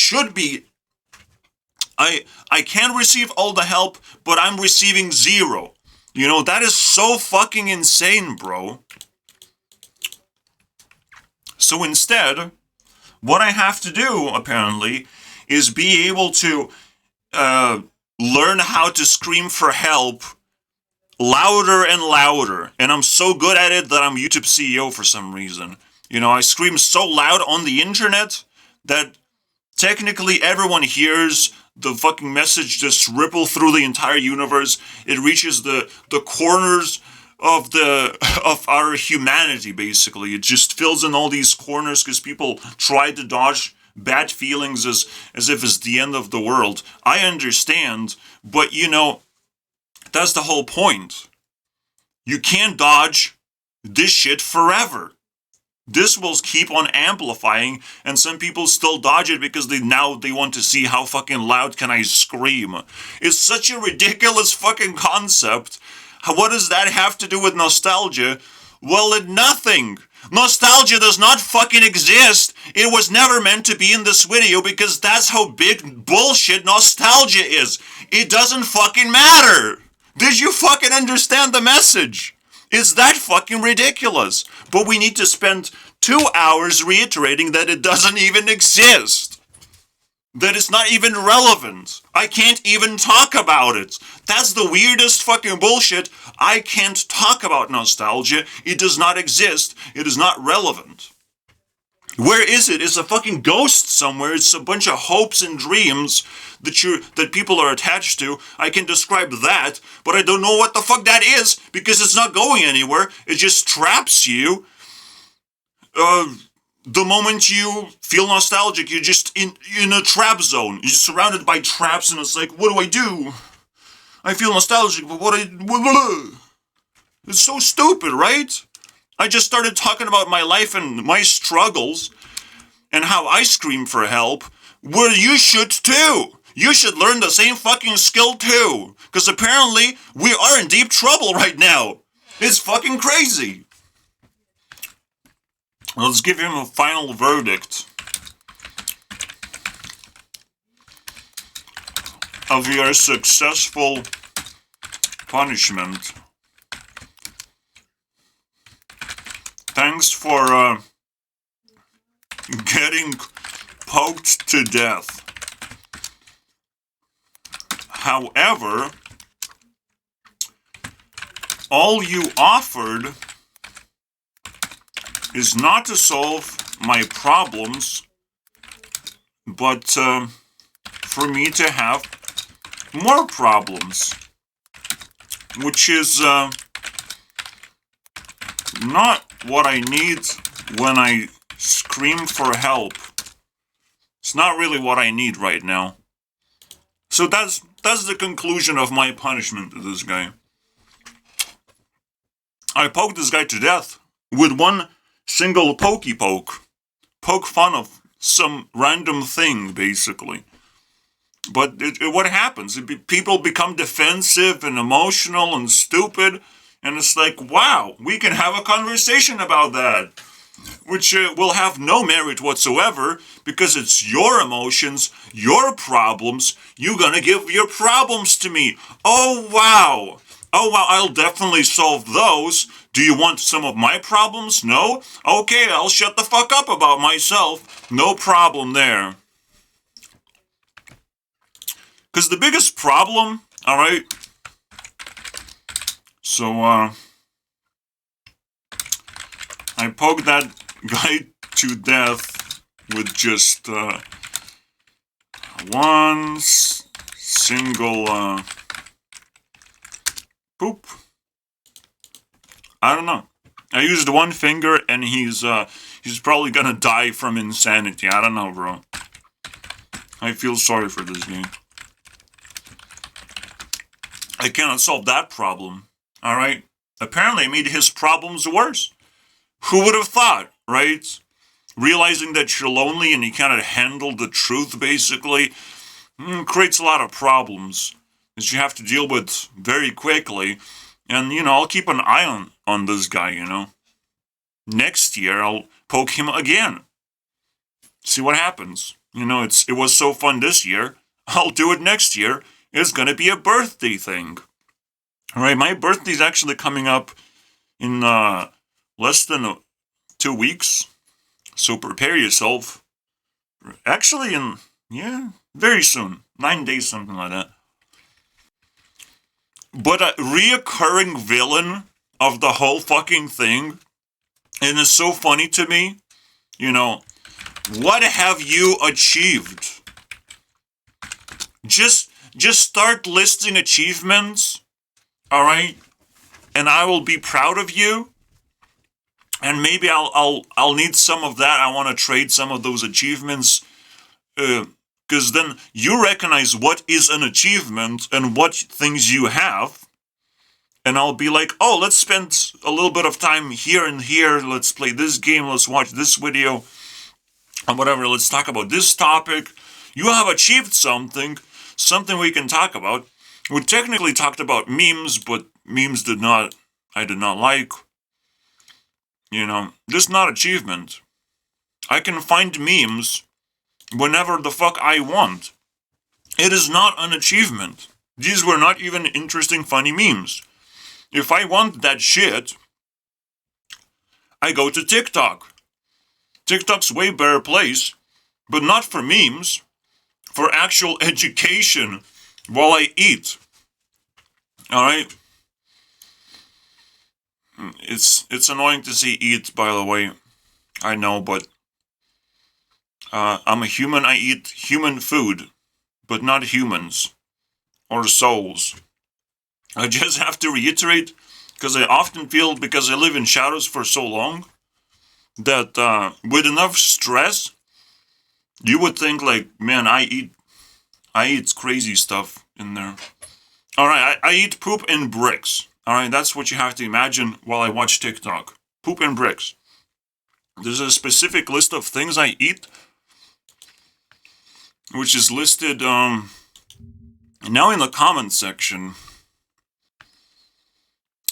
can receive all the help, but I'm receiving zero. You know, that is so fucking insane, bro. So instead, what I have to do, apparently, is be able to learn how to scream for help louder and louder. And I'm so good at it that I'm YouTube CEO for some reason. You know, I scream so loud on the internet that technically everyone hears the fucking message just ripple through the entire universe. It reaches the corners of our humanity, basically. It just fills in all these corners because people try to dodge bad feelings as if it's the end of the world. I understand, but you know, that's the whole point. You can't dodge this shit forever. This will keep on amplifying, and some people still dodge it because they want to see how fucking loud can I scream. It's such a ridiculous fucking concept. What does that have to do with nostalgia? Well, nothing. Nostalgia does not fucking exist. It was never meant to be in this video because that's how big bullshit nostalgia is. It doesn't fucking matter. Did you fucking understand the message? It's that fucking ridiculous. But we need to spend 2 hours reiterating that it doesn't even exist. That it's not even relevant. I can't even talk about it. That's the weirdest fucking bullshit. I can't talk about nostalgia. It does not exist. It is not relevant. Where is it? It's a fucking ghost somewhere. It's a bunch of hopes and dreams that people are attached to. I can describe that, but I don't know what the fuck that is because it's not going anywhere. It just traps you. The moment you feel nostalgic, you're just in a trap zone. You're surrounded by traps, and it's like, what do I do? I feel nostalgic, but it's so stupid, right? I just started talking about my life and my struggles and how I scream for help. Well, you should too. You should learn the same fucking skill too. Because apparently, we are in deep trouble right now. It's fucking crazy. Let's give him a final verdict of your successful punishment. Thanks for getting poked to death. However, all you offered is not to solve my problems, but for me to have more problems, which is not what I need when I scream for help. It's not really what I need right now. So that's the conclusion of my punishment to this guy. I poked this guy to death with one single pokey poke. Poke fun of some random thing, basically. But what happens? People become defensive and emotional and stupid, and it's like, wow, we can have a conversation about that, which will have no merit whatsoever, because it's your emotions, your problems. You're gonna give your problems to me. Oh, wow. Oh, wow, I'll definitely solve those. Do you want some of my problems? No? Okay, I'll shut the fuck up about myself. No problem there. Because the biggest problem, alright? So, I poked that guy to death with just, one single, poop. I don't know. I used one finger and he's probably gonna die from insanity. I don't know, bro. I feel sorry for this game. I cannot solve that problem. Alright? Apparently I made his problems worse. Who would have thought, right? Realizing that you're lonely and you cannot handle the truth, basically, creates a lot of problems that you have to deal with very quickly. And, I'll keep an eye on this guy, Next year, I'll poke him again. See what happens. It was so fun this year. I'll do it next year. It's gonna be a birthday thing. Alright, my birthday's actually coming up in, less than 2 weeks. So prepare yourself. Actually, very soon. 9 days, something like that. But a reoccurring villain of the whole fucking thing, and it's so funny to me, what have you achieved? Just start listing achievements, alright? And I will be proud of you. And maybe I'll need some of that. I want to trade some of those achievements, because then you recognize what is an achievement and what things you have, and I'll be like, oh, let's spend a little bit of time here and here. Let's play this game. Let's watch this video, and whatever. Let's talk about this topic. You have achieved something we can talk about. We technically talked about memes, but memes I did not like. This is not achievement. I can find memes whenever the fuck I want. It is not an achievement. These were not even interesting, funny memes. If I want that shit, I go to TikTok. TikTok's way better place, but not for memes, for actual education while I eat. Alright? It's annoying to see eat, by the way. I know, but I'm a human. I eat human food, but not humans or souls. I just have to reiterate, because I often feel, because I live in shadows for so long, that with enough stress, you would think like, man, I eat crazy stuff in there. Alright, I eat poop and bricks. Alright, that's what you have to imagine while I watch TikTok. Poop and bricks. There's a specific list of things I eat, which is listed now in the comments section.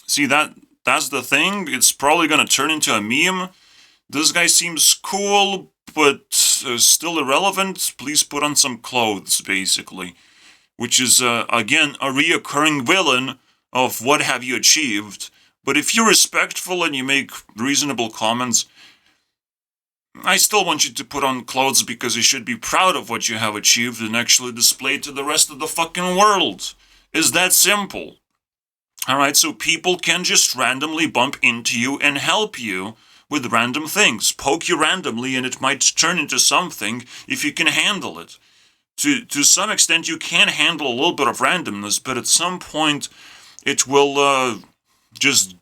See, that's the thing. It's probably gonna turn into a meme. This guy seems cool, but still irrelevant. Please put on some clothes, basically. Which is, again, a reoccurring villain of what have you achieved. But if you're respectful and you make reasonable comments, I still want you to put on clothes, because you should be proud of what you have achieved and actually display it to the rest of the fucking world. It's that simple. Alright, so people can just randomly bump into you and help you with random things. Poke you randomly and it might turn into something if you can handle it. To some extent, you can handle a little bit of randomness, but at some point, it will just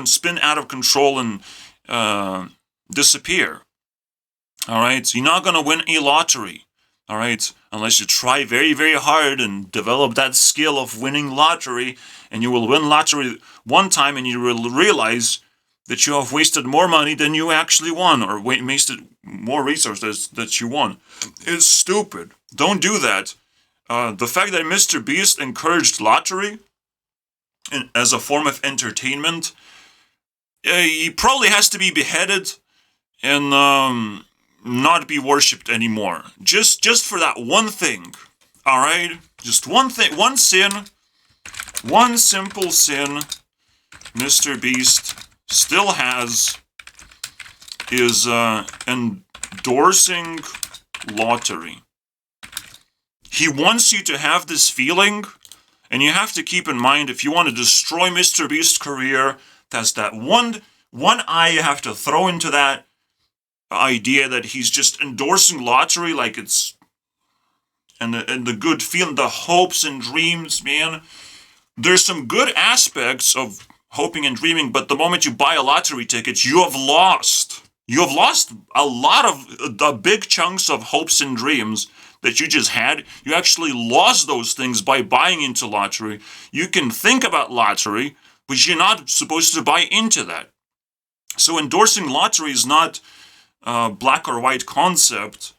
spin out of control and disappear. All right, so you're not gonna win a lottery. All right, unless you try very, very hard and develop that skill of winning lottery, and you will win lottery one time, and you will realize that you have wasted more money than you actually won, or wasted more resources that you won. It's stupid. Don't do that. The fact that Mr. Beast encouraged lottery as a form of entertainment, he probably has to be beheaded and not be worshipped anymore. Just for that one thing. All right? Just one thing, one sin, one simple sin Mr. Beast still has is endorsing lottery. He wants you to have this feeling, and you have to keep in mind, if you want to destroy Mr. Beast's career, that's that one eye you have to throw into that idea that he's just endorsing lottery like it's and the good feeling, the hopes and dreams, man. There's some good aspects of hoping and dreaming, but the moment you buy a lottery ticket, you have lost. You have lost a lot of the big chunks of hopes and dreams that you just had. You actually lost those things by buying into lottery. You can think about lottery, but you're not supposed to buy into that. So endorsing lottery is not a black or white concept,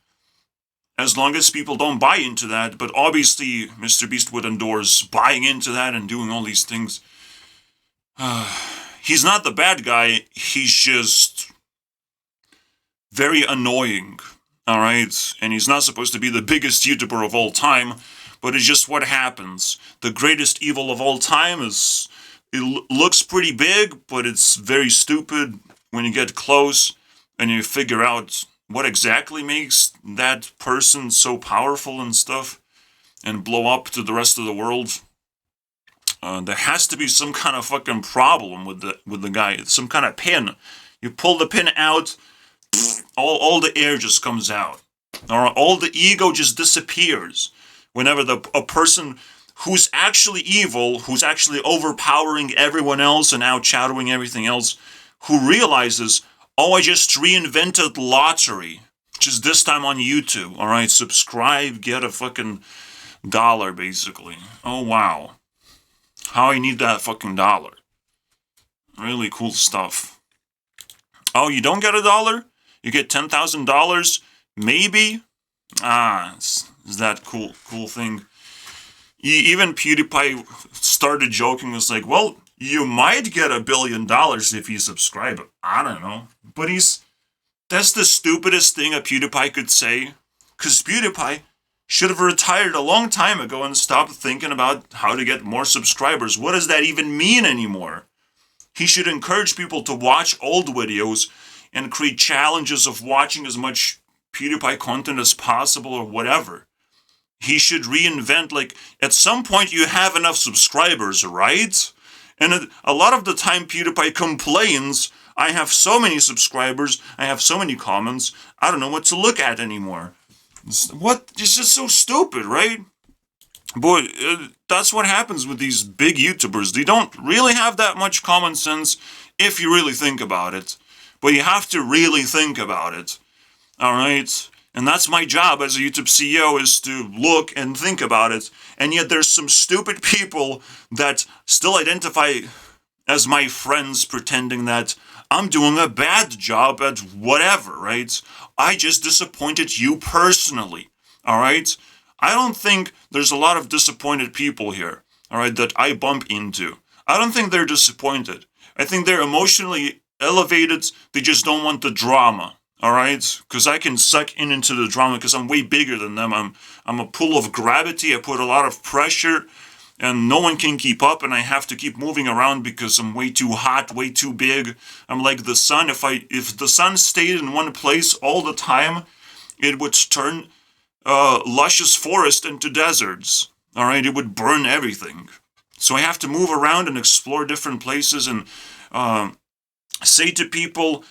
as long as people don't buy into that. But obviously, Mr. Beast would endorse buying into that and doing all these things. He's not the bad guy. He's just very annoying. All right? And he's not supposed to be the biggest YouTuber of all time, but it's just what happens. The greatest evil of all time is, it looks pretty big, but it's very stupid when you get close and you figure out what exactly makes that person so powerful and stuff and blow up to the rest of the world. There has to be some kind of fucking problem with the guy. It's some kind of pin. You pull the pin out, all the air just comes out. All the ego just disappears whenever a person who's actually evil, who's actually overpowering everyone else and out-shadowing everything else, who realizes, oh, I just reinvented lottery. Just this time on YouTube. All right, subscribe, get a fucking $1, basically. Oh, wow. How I need that fucking $1. Really cool stuff. Oh, you don't get $1? You get $10,000? Maybe? Is that cool thing. Even PewDiePie started joking, was like, well, you might get $1 billion if you subscribe. I don't know. But that's the stupidest thing a PewDiePie could say. Because PewDiePie should have retired a long time ago and stopped thinking about how to get more subscribers. What does that even mean anymore? He should encourage people to watch old videos and create challenges of watching as much PewDiePie content as possible or whatever. He should reinvent, like, at some point you have enough subscribers, right? And a lot of the time PewDiePie complains, I have so many subscribers, I have so many comments, I don't know what to look at anymore. What? It's just so stupid, right? But that's what happens with these big YouTubers. They don't really have that much common sense if you really think about it. But you have to really think about it. Alright? And that's my job as a YouTube CEO, is to look and think about it. And yet there's some stupid people that still identify as my friends, pretending that I'm doing a bad job at whatever, right? I just disappointed you personally, all right? I don't think there's a lot of disappointed people here, all right, that I bump into. I don't think they're disappointed. I think they're emotionally elevated. They just don't want the drama, all right? Because I can suck into the drama because I'm way bigger than them. I'm a pull of gravity. I put a lot of pressure, and no one can keep up, and I have to keep moving around because I'm way too hot, way too big. I'm like the sun. If the sun stayed in one place all the time, it would turn luscious forest into deserts. All right, it would burn everything. So I have to move around and explore different places and say to people,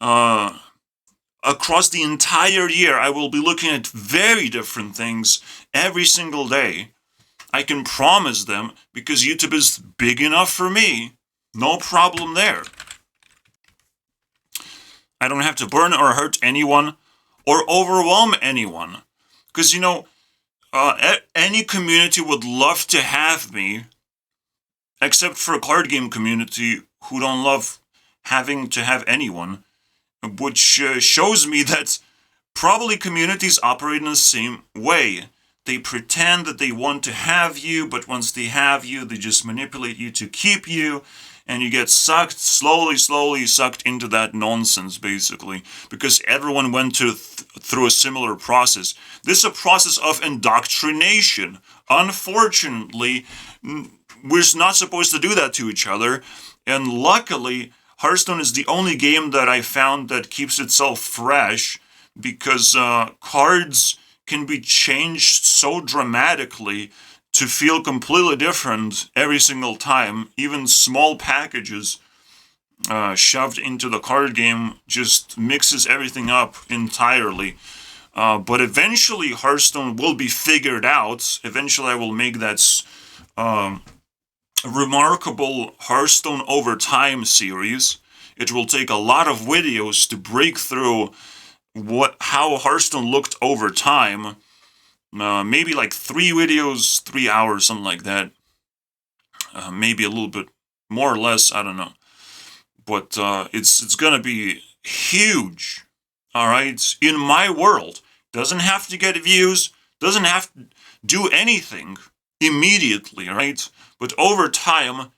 across the entire year, I will be looking at very different things every single day. I can promise them, because YouTube is big enough for me. No problem there. I don't have to burn or hurt anyone or overwhelm anyone. Because, any community would love to have me, except for a card game community who don't love having to have anyone, which shows me that probably communities operate in the same way. They pretend that they want to have you, but once they have you, they just manipulate you to keep you, and you get slowly sucked into that nonsense, basically, because everyone went through a similar process. This is a process of indoctrination. Unfortunately, we're not supposed to do that to each other, and luckily, Hearthstone is the only game that I found that keeps itself fresh, because cards can be changed so dramatically to feel completely different every single time. Even small packages shoved into the card game just mixes everything up entirely. But eventually Hearthstone will be figured out. Eventually I will make that remarkable Hearthstone Over Time series. It will take a lot of videos to break through how Hearthstone looked over time. Maybe like 3 videos, 3 hours, something like that. Maybe a little bit more or less, I don't know. But it's gonna be huge. Alright? In my world. Doesn't have to get views, doesn't have to do anything immediately, right? But over time,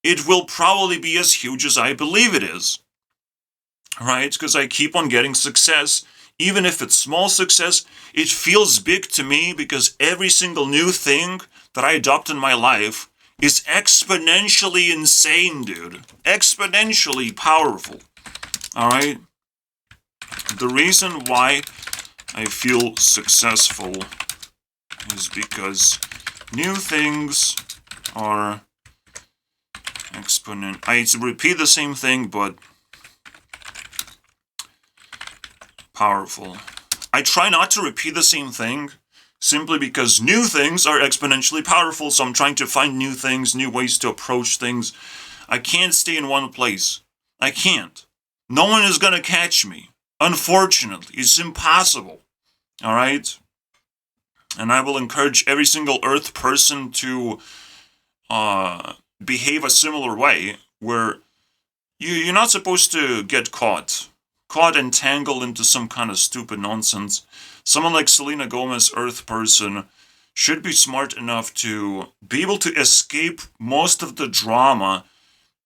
it will probably be as huge as I believe it is. Right? Because I keep on getting success. Even if it's small success, it feels big to me, because every single new thing that I adopt in my life is exponentially insane, dude. Exponentially powerful. Alright? The reason why I feel successful is because new things are exponent. I repeat the same thing, but powerful. I try not to repeat the same thing, simply because new things are exponentially powerful, so I'm trying to find new things, new ways to approach things. I can't stay in one place. I can't. No one is gonna catch me. Unfortunately, it's impossible. Alright? And I will encourage every single Earth person to behave a similar way, where you're not supposed to get caught entangled into some kind of stupid nonsense. Someone like Selena Gomez, Earth person, should be smart enough to be able to escape most of the drama,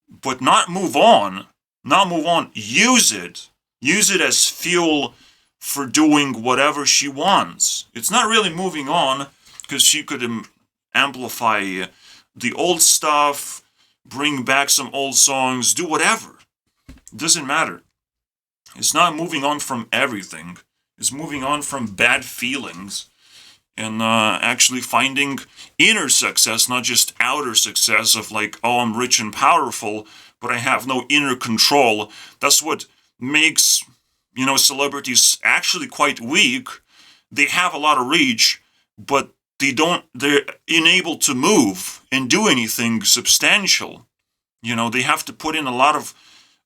but not move on. Not move on. Use it. Use it as fuel for doing whatever she wants. It's not really moving on, because she could amplify the old stuff, bring back some old songs, do whatever. It doesn't matter. It's not moving on from everything. It's moving on from bad feelings and actually finding inner success, not just outer success of like, oh, I'm rich and powerful, but I have no inner control. That's what makes, celebrities actually quite weak. They have a lot of reach, but they're unable to move and do anything substantial. They have to put in a lot of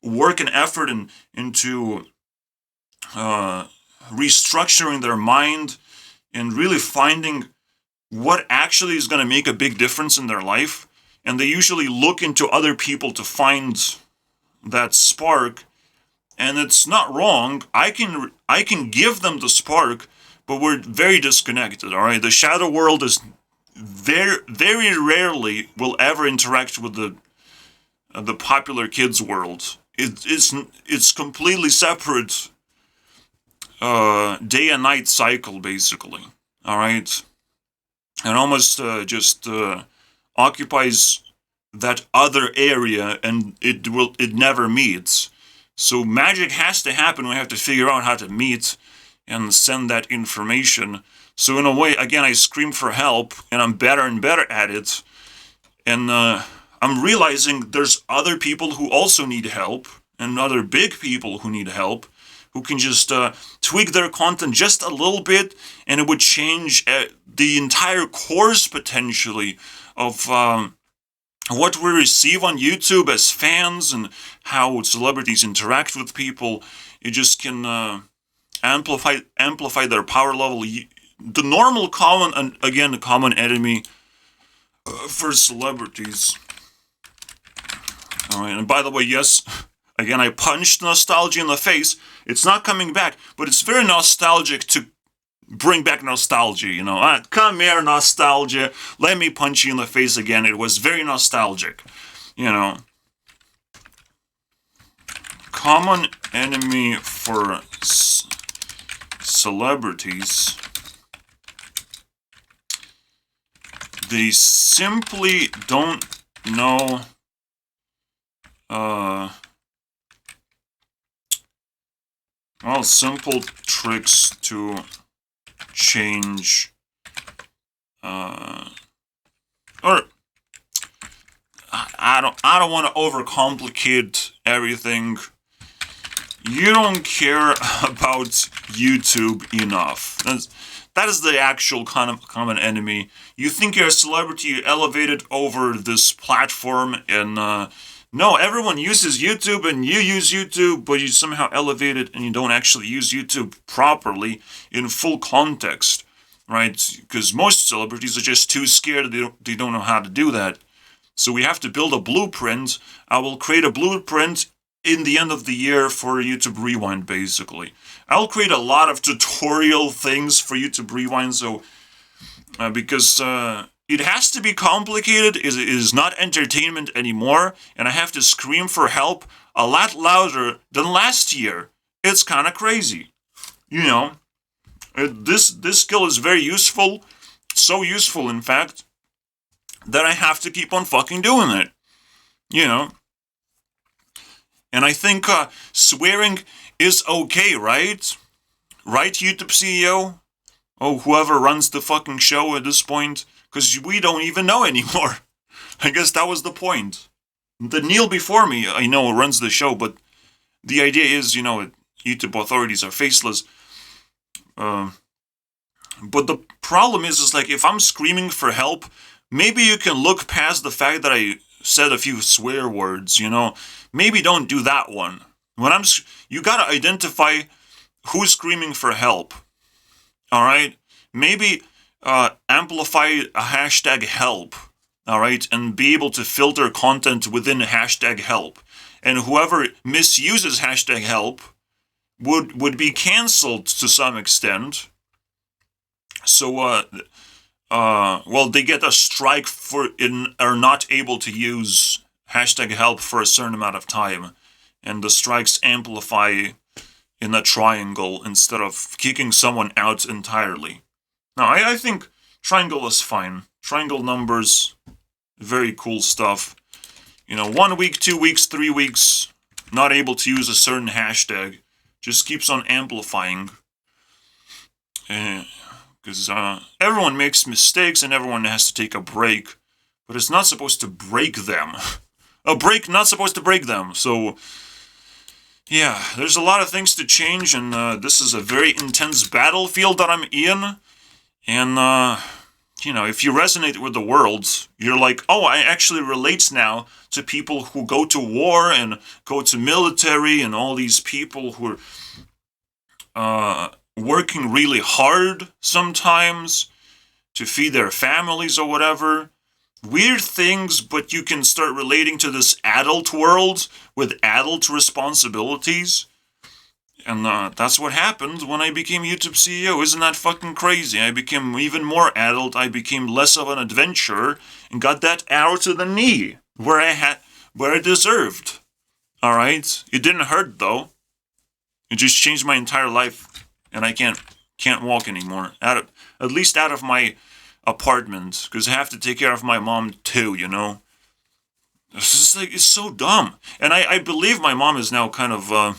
work and effort into restructuring their mind and really finding what actually is going to make a big difference in their life. And they usually look into other people to find that spark. And it's not wrong. I can give them the spark, but we're very disconnected, all right? The shadow world is very, very rarely will ever interact with the popular kids world. It's completely separate day and night cycle, basically. All right, and almost just occupies that other area, and it never meets. So magic has to happen. We have to figure out how to meet and send that information. So in a way, again, I scream for help, and I'm better and better at it. And I'm realizing there's other people who also need help. and other big people who need help, who can just tweak their content just a little bit, and it would change the entire course potentially of what we receive on YouTube as fans and how celebrities interact with people. It just can amplify their power level. The normal common, and again, the common enemy for celebrities. All right, and by the way, yes, again, I punched nostalgia in the face. It's not coming back, but it's very nostalgic to bring back nostalgia, you know. Come here, nostalgia. Let me punch you in the face again. It was very nostalgic, you know. Common enemy for celebrities. They simply don't know well, simple tricks to change or I don't want to overcomplicate everything. You don't care about YouTube enough. That is the actual kind of common enemy. You think you're a celebrity, you're elevated over this platform, and no, everyone uses YouTube, and you use YouTube, but you somehow elevate it, and you don't actually use YouTube properly in full context, right? Because most celebrities are just too scared, they don't know how to do that. So we have to build a blueprint. I will create a blueprint in the end of the year for YouTube Rewind, basically. I'll create a lot of tutorial things for YouTube Rewind, so because it has to be complicated. It is not entertainment anymore, and I have to scream for help a lot louder than last year. It's kind of crazy, you know. This skill is very useful, so useful, in fact, that I have to keep on fucking doing it, you know. And I think swearing is okay, right? Right, YouTube CEO? Oh, whoever runs the fucking show at this point? Because we don't even know anymore. I guess that was the point. The Neil before me, I know, runs the show, but the idea is, you know, YouTube authorities are faceless. But the problem is like, if I'm screaming for help, maybe you can look past the fact that I said a few swear words, you know. Maybe don't do that one. You gotta identify who's screaming for help. Alright? Maybe amplify a hashtag help. Alright? And be able to filter content within hashtag help. And whoever misuses hashtag help would be cancelled to some extent. So, well, they get a strike are not able to use hashtag help for a certain amount of time, and the strikes amplify in a triangle instead of kicking someone out entirely. Now, I think triangle is fine. Triangle numbers, very cool stuff. You know, 1 week, 2 weeks, 3 weeks, not able to use a certain hashtag, just keeps on amplifying. Because everyone makes mistakes and everyone has to take a break, but it's not supposed to break them. A break not supposed to break them. So, yeah, there's a lot of things to change, and this is a very intense battlefield that I'm in. And, you know, if you resonate with the world, you're like, oh, I actually relate now to people who go to war and go to military and all these people who are working really hard sometimes to feed their families or whatever. Weird things, but you can start relating to this adult world with adult responsibilities. And that's what happened when I became YouTube CEO. Isn't that fucking crazy? I became even more adult. I became less of an adventurer and got that arrow to the knee where I deserved. All right, it didn't hurt though. It just changed my entire life, and I can't walk anymore. At least out of my apartment, because I have to take care of my mom too, you know. It's just like, it's so dumb. And I believe my mom is now kind of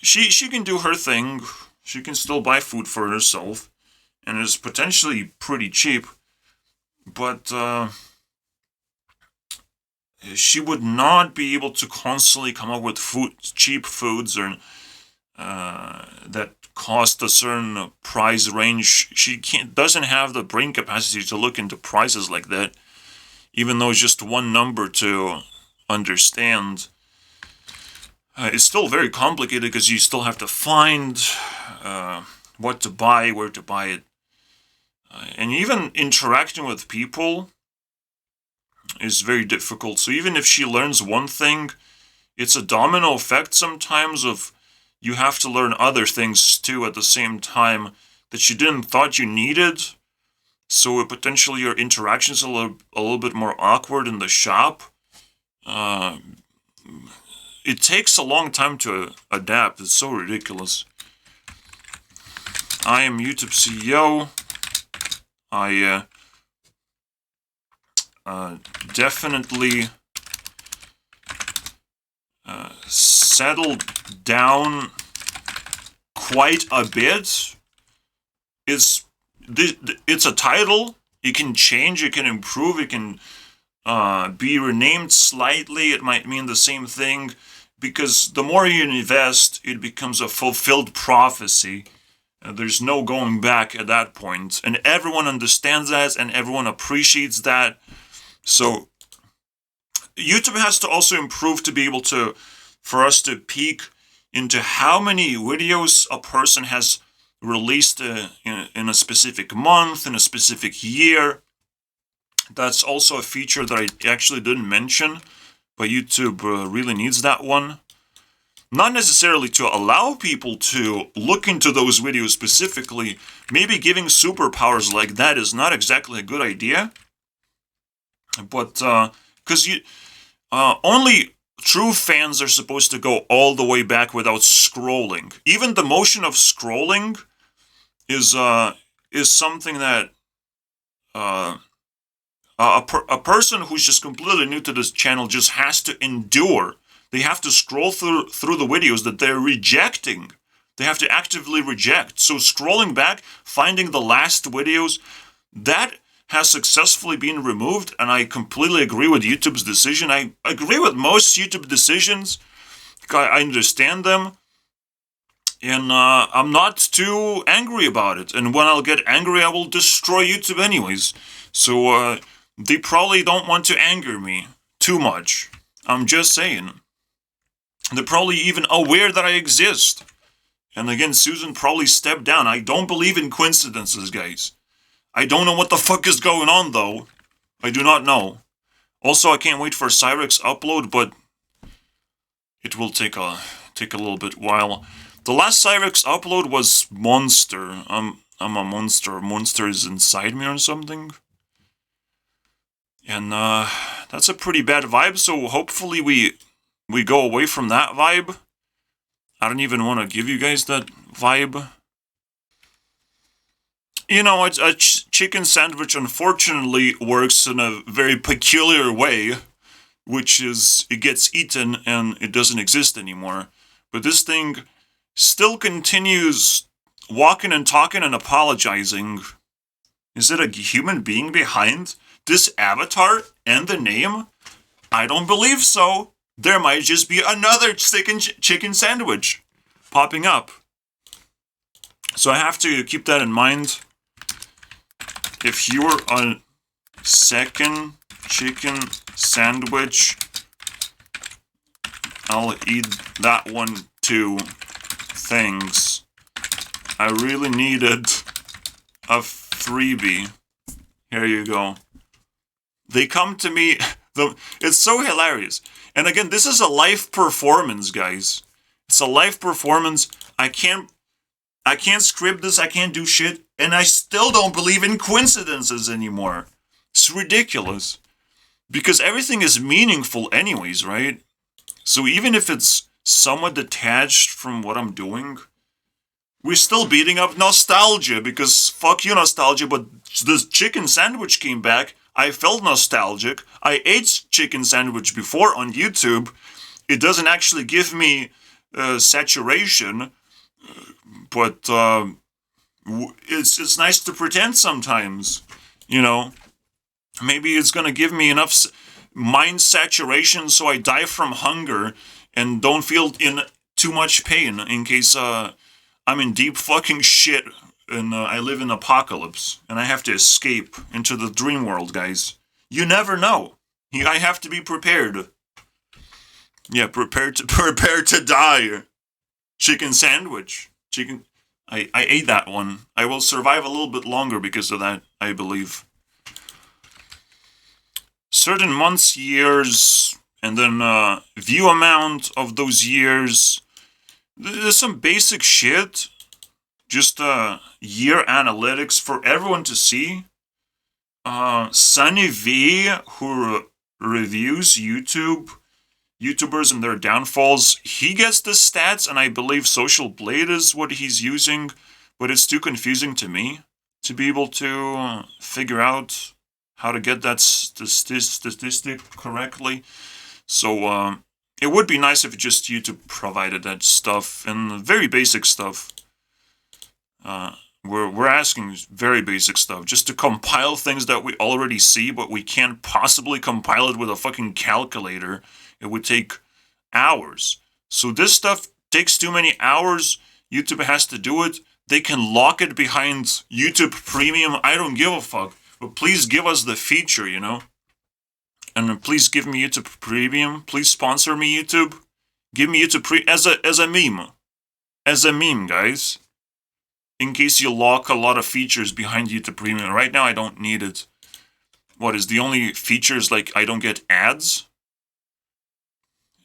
she can do her thing. She can still buy food for herself, and it's potentially pretty cheap. But she would not be able to constantly come up with cheap foods or that cost a certain price range. She doesn't have the brain capacity to look into prices like that, even though it's just one number to understand. It's still very complicated because you still have to find what to buy, where to buy it. And even interacting with people is very difficult. So even if she learns one thing, it's a domino effect sometimes of you have to learn other things too at the same time that you didn't thought you needed. So potentially your interactions are a little bit more awkward in the shop. It takes a long time to adapt. It's so ridiculous. I am YouTube CEO. I definitely settled down quite a bit. It's a title. It can change. It can improve. It can be renamed slightly. It might mean the same thing, because the more you invest, it becomes a fulfilled prophecy. There's no going back at that point, and everyone understands that, and everyone appreciates that. So YouTube has to also improve to be able to, for us to peek into how many videos a person has released in a specific month, in a specific year. That's also a feature that I actually didn't mention, but YouTube really needs that one. Not necessarily to allow people to look into those videos specifically. Maybe giving superpowers like that is not exactly a good idea. But, because only true fans are supposed to go all the way back without scrolling. Even the motion of scrolling is something that a person who's just completely new to this channel just has to endure. They have to scroll through the videos that they're rejecting. They have to actively reject. So scrolling back, finding the last videos, that has successfully been removed, and I completely agree with YouTube's decision. I agree with most YouTube decisions. I understand them, and I'm not too angry about it. And when I'll get angry, I will destroy YouTube anyways. So they probably don't want to anger me too much. I'm just saying. They're probably even aware that I exist. And again, Susan probably stepped down. I don't believe in coincidences, guys. I don't know what the fuck is going on, though. I do not know. Also, I can't wait for Cyrex's upload, but it will take a little bit while. The last Cyrex upload was Monster. I'm a monster. Monster is inside me or something. And that's a pretty bad vibe, so hopefully we go away from that vibe. I don't even want to give you guys that vibe. You know, a chicken sandwich unfortunately works in a very peculiar way, which is it gets eaten and it doesn't exist anymore. But this thing still continues walking and talking and apologizing. Is it a human being behind this avatar and the name? I don't believe so. There might just be another chicken sandwich popping up. So I have to keep that in mind. If you were a second chicken sandwich, I'll eat that one too. Thanks. I really needed a freebie. Here you go. They come to me. It's so hilarious. And again, this is a live performance, guys. It's a live performance. I can't script this. I can't do shit. And I still don't believe in coincidences anymore. It's ridiculous. Because everything is meaningful anyways, right? So even if it's somewhat detached from what I'm doing, we're still beating up nostalgia, because fuck you, nostalgia, but the chicken sandwich came back. I felt nostalgic. I ate chicken sandwich before on YouTube. It doesn't actually give me saturation, but it's nice to pretend sometimes, you know. Maybe it's gonna give me enough mind saturation so I die from hunger and don't feel in too much pain in case I'm in deep fucking shit and I live in apocalypse and I have to escape into the dream world, guys. You never know. I have to be prepared. Yeah, prepare to die. Chicken sandwich. Chicken. I ate that one. I will survive a little bit longer because of that, I believe. Certain months, years, and then view amount of those years. There's some basic shit. Just year analytics for everyone to see. Sunny V, who reviews YouTubers and their downfalls, he gets the stats, and I believe Social Blade is what he's using, but it's too confusing to me to be able to figure out how to get that statistic correctly. So it would be nice if just YouTube provided that stuff, and very basic stuff. We're asking very basic stuff, just to compile things that we already see, but we can't possibly compile it with a fucking calculator. It would take hours. So this stuff takes too many hours. YouTube has to do it. They can lock it behind YouTube Premium. I don't give a fuck. But please give us the feature, you know? And please give me YouTube Premium. Please sponsor me, YouTube. Give me YouTube Premium as a meme. As a meme, guys. In case you lock a lot of features behind YouTube Premium. Right now, I don't need it. What is the only features, like, I don't get ads?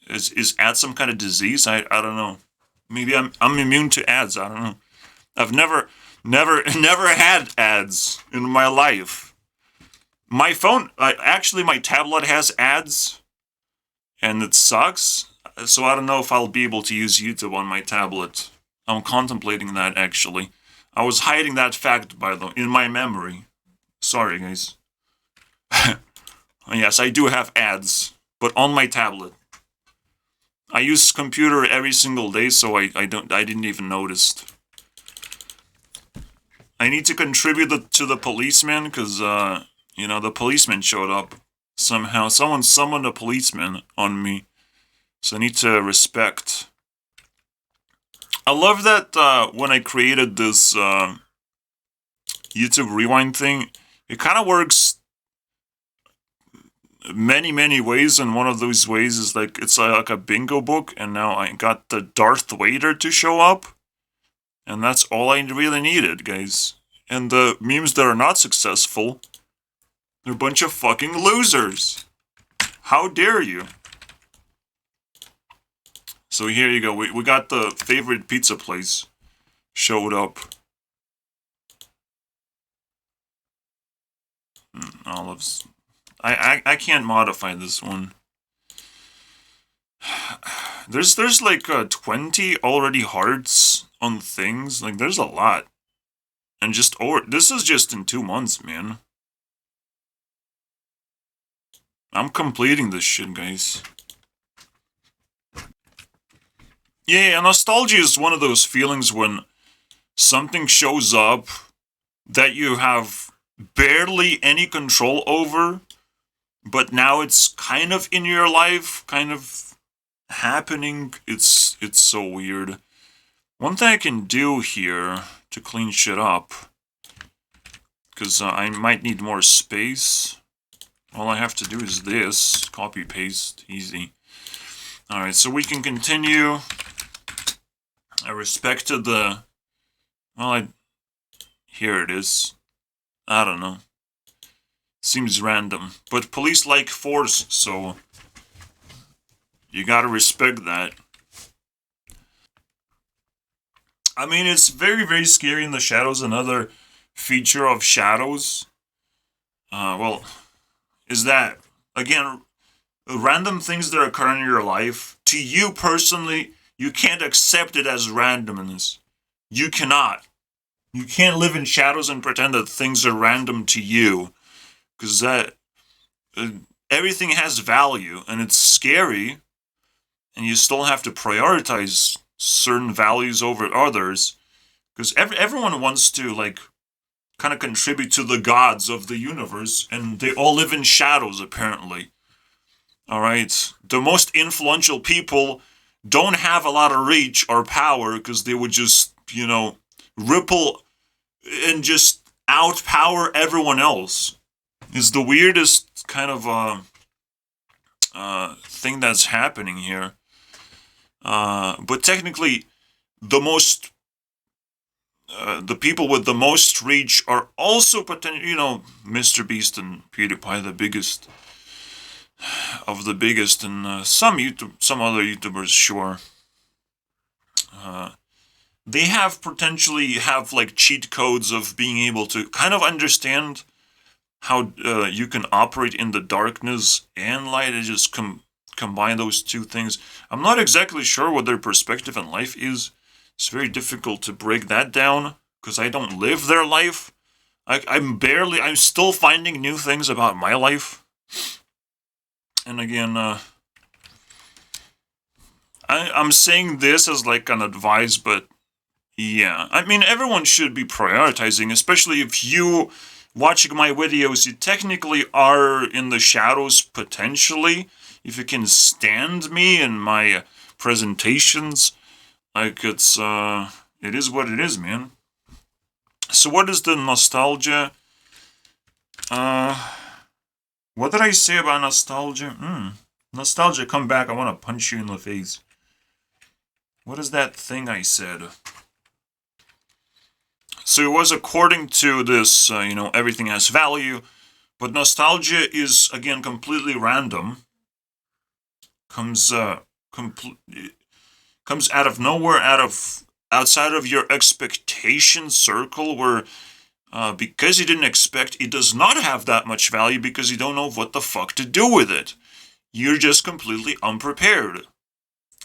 Is ads some kind of disease? I don't know. Maybe I'm immune to ads. I don't know. I've never had ads in my life. My phone, actually, my tablet has ads, and it sucks. So I don't know if I'll be able to use YouTube on my tablet. I'm contemplating that, actually. I was hiding that fact, in my memory. Sorry, guys. Yes, I do have ads, but on my tablet. I use computer every single day, so I didn't even notice. I need to contribute to the policeman, because, the policeman showed up. Somehow, someone summoned a policeman on me. So I need to respect. I love that when I created this YouTube Rewind thing, it kind of works many ways, and one of those ways is like, it's like a bingo book, and now I got the Darth Vader to show up, and that's all I really needed, guys. And the memes that are not successful, they're a bunch of fucking losers. How dare you? So here you go, we got the favorite pizza place showed up. Olives. I can't modify this one. There's like 20 already hearts on things. Like, there's a lot. And this is just in 2 months, man. I'm completing this shit, guys. Yeah, nostalgia is one of those feelings when something shows up that you have barely any control over, but now it's kind of in your life, kind of happening. It's so weird. One thing I can do here to clean shit up, because I might need more space. All I have to do is this. Copy, paste, easy. Alright, so we can continue. I respected the... Well, here it is. I don't know. Seems random. But police like force, so... You gotta respect that. I mean, it's very scary in the shadows. Another feature of shadows, well, is that, again, random things that occur in your life, to you personally, you can't accept it as randomness. You cannot. You can't live in shadows and pretend that things are random to you, because that, everything has value, and it's scary, and you still have to prioritize certain values over others, because everyone wants to, like, kind of contribute to the gods of the universe, and they all live in shadows, apparently. All right. The most influential people don't have a lot of reach or power because they would just, ripple and just outpower everyone else. Is the weirdest kind of thing that's happening here. But technically, the most the people with the most reach are also potential. Mr. Beast and PewDiePie, the biggest of the biggest, and some other YouTubers, sure. They potentially have like cheat codes of being able to kind of understand how you can operate in the darkness and light and just combine those two things. I'm not exactly sure what their perspective in life is. It's very difficult to break that down because I don't live their life. I'm still finding new things about my life. And again, I'm saying this as like an advice, but yeah, I mean, everyone should be prioritizing, especially if you watching my videos, you technically are in the shadows potentially. If you can stand me in my presentations, like it is what it is, man. So what is the nostalgia? What did I say about nostalgia? Nostalgia, come back, I want to punch you in the face. What is that thing I said? So it was according to this, everything has value, but nostalgia is, again, completely random. Comes out of nowhere, outside of your expectation circle, where because you didn't expect, it does not have that much value because you don't know what the fuck to do with it. You're just completely unprepared.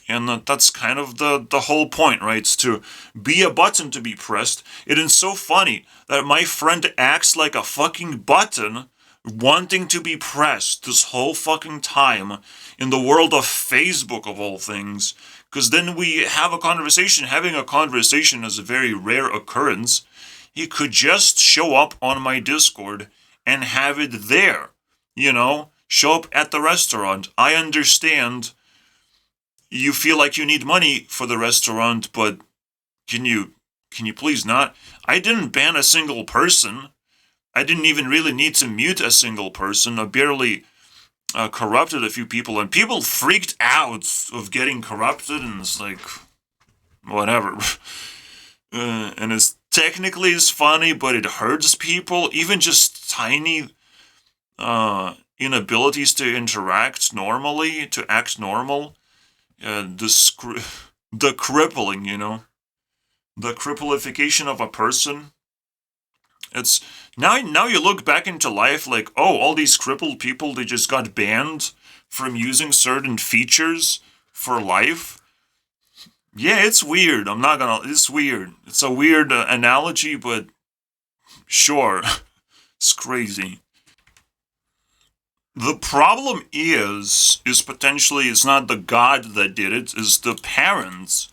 And that's kind of the whole point, right? It's to be a button to be pressed. It is so funny that my friend acts like a fucking button wanting to be pressed this whole fucking time in the world of Facebook, of all things. Because then we have a conversation. Having a conversation is a very rare occurrence. He could just show up on my Discord and have it there. Show up at the restaurant. I understand you feel like you need money for the restaurant, but can you please not? I didn't ban a single person. I didn't even really need to mute a single person. I barely corrupted a few people, and people freaked out of getting corrupted, and it's like, whatever. And it's technically funny, but it hurts people. Even just tiny inabilities to interact normally, to act normal. The crippling, the crippleification of a person. It's now you look back into life like, oh, all these crippled people, they just got banned from using certain features for life. Yeah, it's weird. It's weird. It's a weird analogy, but sure, it's crazy. The problem is potentially it's not the God that did it, it's the parents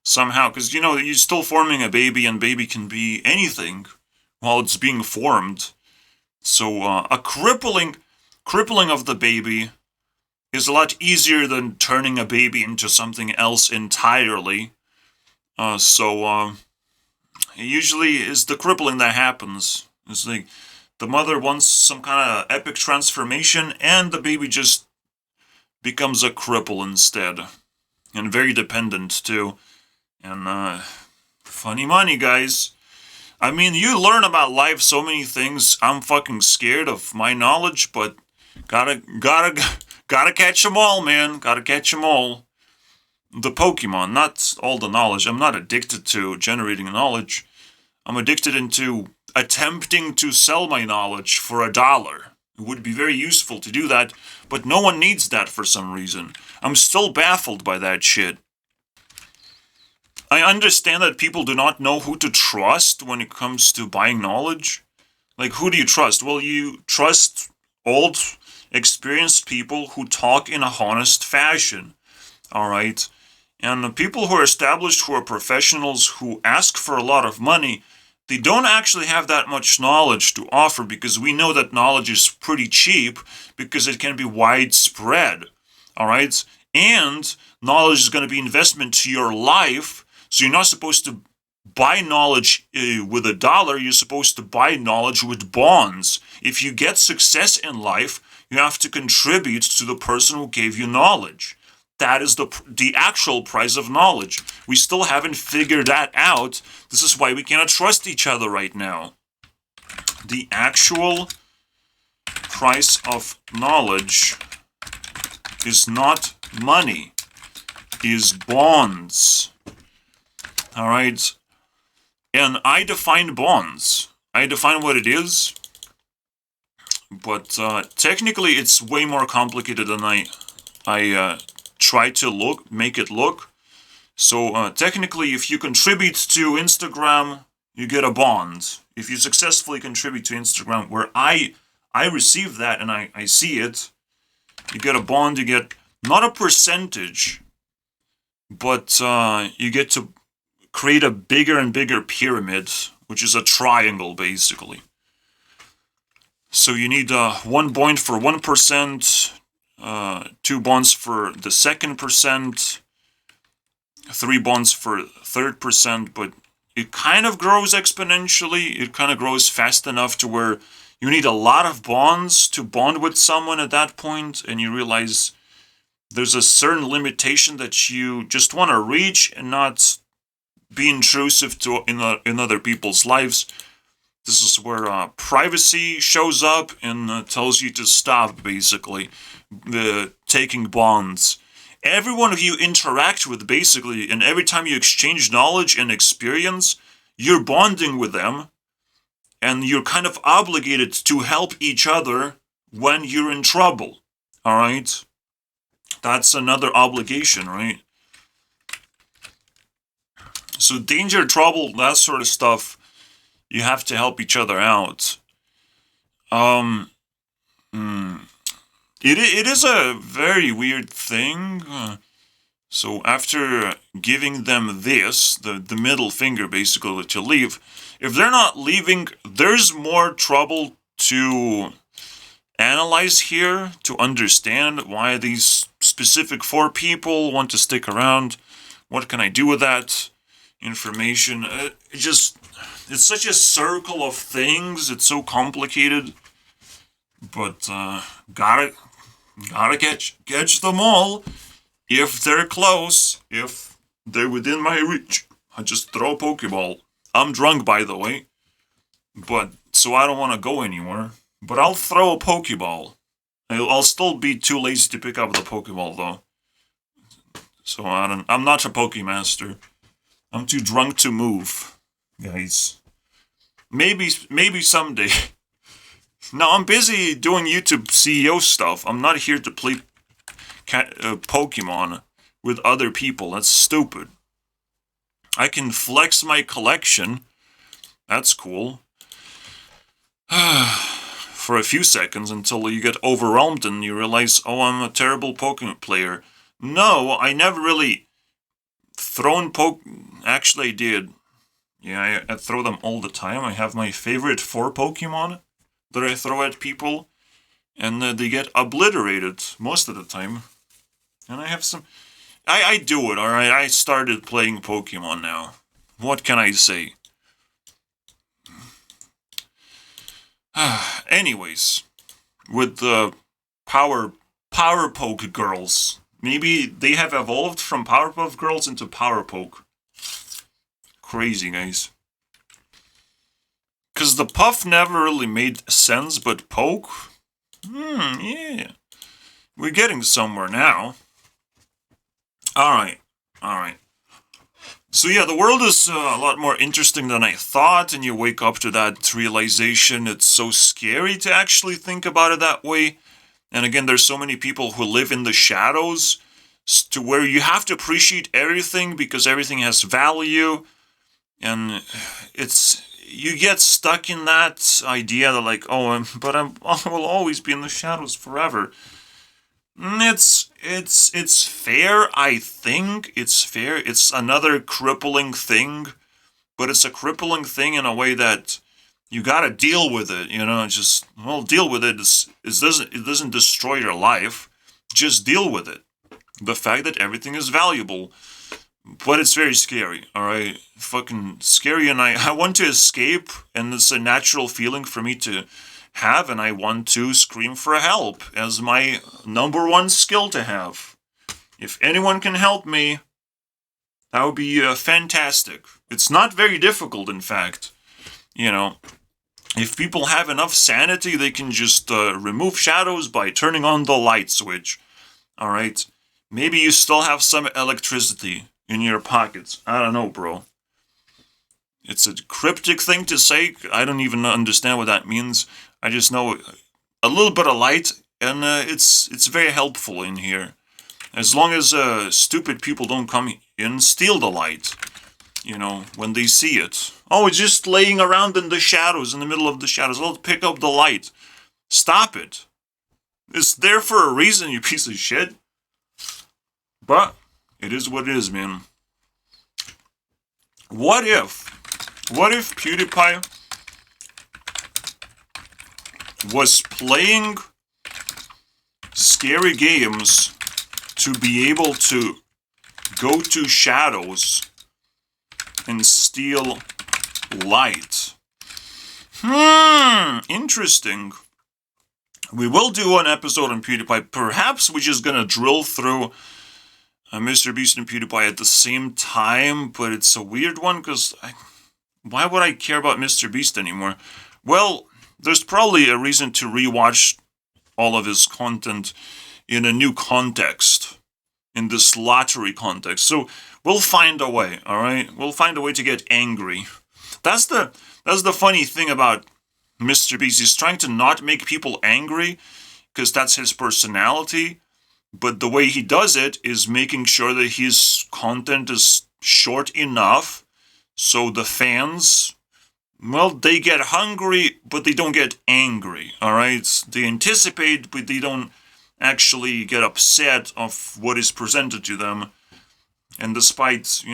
somehow, because you're still forming a baby, and baby can be anything while it's being formed. So a crippling of the baby is a lot easier than turning a baby into something else entirely. So it usually is the crippling that happens. It's like the mother wants some kind of epic transformation, and the baby just becomes a cripple instead. And very dependent, too. And, funny money, guys. I mean, you learn about life so many things. I'm fucking scared of my knowledge, but gotta catch them all, man. Gotta catch them all. The Pokemon, not all the knowledge. I'm not addicted to generating knowledge. I'm addicted into attempting to sell my knowledge for $1. It would be very useful to do that, but no one needs that for some reason. I'm still baffled by that shit. I understand that people do not know who to trust when it comes to buying knowledge. Like, who do you trust? Well, you trust old, experienced people who talk in a honest fashion. Alright? And the people who are established, who are professionals, who ask for a lot of money, they don't actually have that much knowledge to offer, because we know that knowledge is pretty cheap because it can be widespread. All right? And knowledge is going to be investment to your life. So you're not supposed to buy knowledge with $1. You're supposed to buy knowledge with bonds. If you get success in life, you have to contribute to the person who gave you knowledge. That is the actual price of knowledge. We still haven't figured that out. This is why we cannot trust each other right now. The actual price of knowledge is not money, is bonds. All right? And I define bonds. I define what it is. But technically, it's way more complicated than I try to make it look. So technically, if you contribute to Instagram, you get a bond. If you successfully contribute to Instagram, where I receive that and I see it, you get a bond. You get not a percentage, but you get to create a bigger and bigger pyramid, which is a triangle, basically. So you need 1 point for 1%, 2 bonds for the second percent, 3 bonds for third percent, but it kind of grows exponentially. It kind of grows fast enough to where you need a lot of bonds to bond with someone at that point, and you realize there's a certain limitation that you just want to reach and not be intrusive in other people's lives. This is where privacy shows up and tells you to stop, basically, taking bonds. Everyone who you interact with, basically, and every time you exchange knowledge and experience, you're bonding with them, and you're kind of obligated to help each other when you're in trouble. All right? That's another obligation, right? So danger, trouble, that sort of stuff, you have to help each other out. It is a very weird thing. So after giving them this, the middle finger basically to leave, if they're not leaving, there's more trouble to analyze here, to understand why these specific 4 people want to stick around. What can I do with that information? It's such a circle of things. It's so complicated. But gotta catch them all. If they're close, if they're within my reach, I just throw a Pokeball. I'm drunk, by the way, but so I don't want to go anywhere. But I'll throw a Pokeball. I'll still be too lazy to pick up the Pokeball, though. So I'm not a Pokemaster. I'm too drunk to move, guys. Maybe someday. No, I'm busy doing YouTube CEO stuff. I'm not here to play Pokemon with other people. That's stupid. I can flex my collection. That's cool. For a few seconds until you get overwhelmed and you realize, oh, I'm a terrible Pokemon player. No, I never really thrown Actually, I did. Yeah, I throw them all the time. I have my favorite 4 Pokemon that I throw at people, and they get obliterated most of the time. And I have some... I do it, alright? I started playing Pokemon now. What can I say? Anyways, with the Power Poke girls. Maybe they have evolved from Powerpuff Girls into Power Poke. Crazy, guys. Because the Puff never really made sense, but Poke? Yeah. We're getting somewhere now. Alright. So yeah, the world is a lot more interesting than I thought, and you wake up to that realization. It's so scary to actually think about it that way. And again, there's so many people who live in the shadows, to where you have to appreciate everything because everything has value. And you get stuck in that idea that like, I will always be in the shadows forever. It's fair, I think. It's fair. It's another crippling thing. but it's a crippling thing in a way that you gotta deal with it, just, deal with it. It doesn't destroy your life. Just deal with it. The fact that everything is valuable. But it's very scary, alright? Fucking scary, and I want to escape, and it's a natural feeling for me to have, and I want to scream for help as my number one skill to have. If anyone can help me, that would be fantastic. It's not very difficult, in fact. If people have enough sanity, they can just remove shadows by turning on the light switch. Alright? Maybe you still have some electricity in your pockets. I don't know, bro. It's a cryptic thing to say. I don't even understand what that means. I just know a little bit of light, and it's very helpful in here. As long as stupid people don't come and steal the light, when they see it. Oh, it's just laying around in the shadows, in the middle of the shadows. I'll pick up the light. Stop it. It's there for a reason, you piece of shit. But it is what it is, man. What if PewDiePie was playing scary games to be able to go to shadows and steal light? Interesting. We will do an episode on PewDiePie. Perhaps we're just gonna drill through Mr. Beast and PewDiePie at the same time, but it's a weird one, because why would I care about Mr. Beast anymore? Well, there's probably a reason to rewatch all of his content in a new context, in this lottery context. So we'll find a way, alright? We'll find a way to get angry. That's the funny thing about Mr. Beast. He's trying to not make people angry, because that's his personality. But the way he does it is making sure that his content is short enough so the fans, they get hungry, but they don't get angry, alright? They anticipate, but they don't actually get upset of what is presented to them. And despite,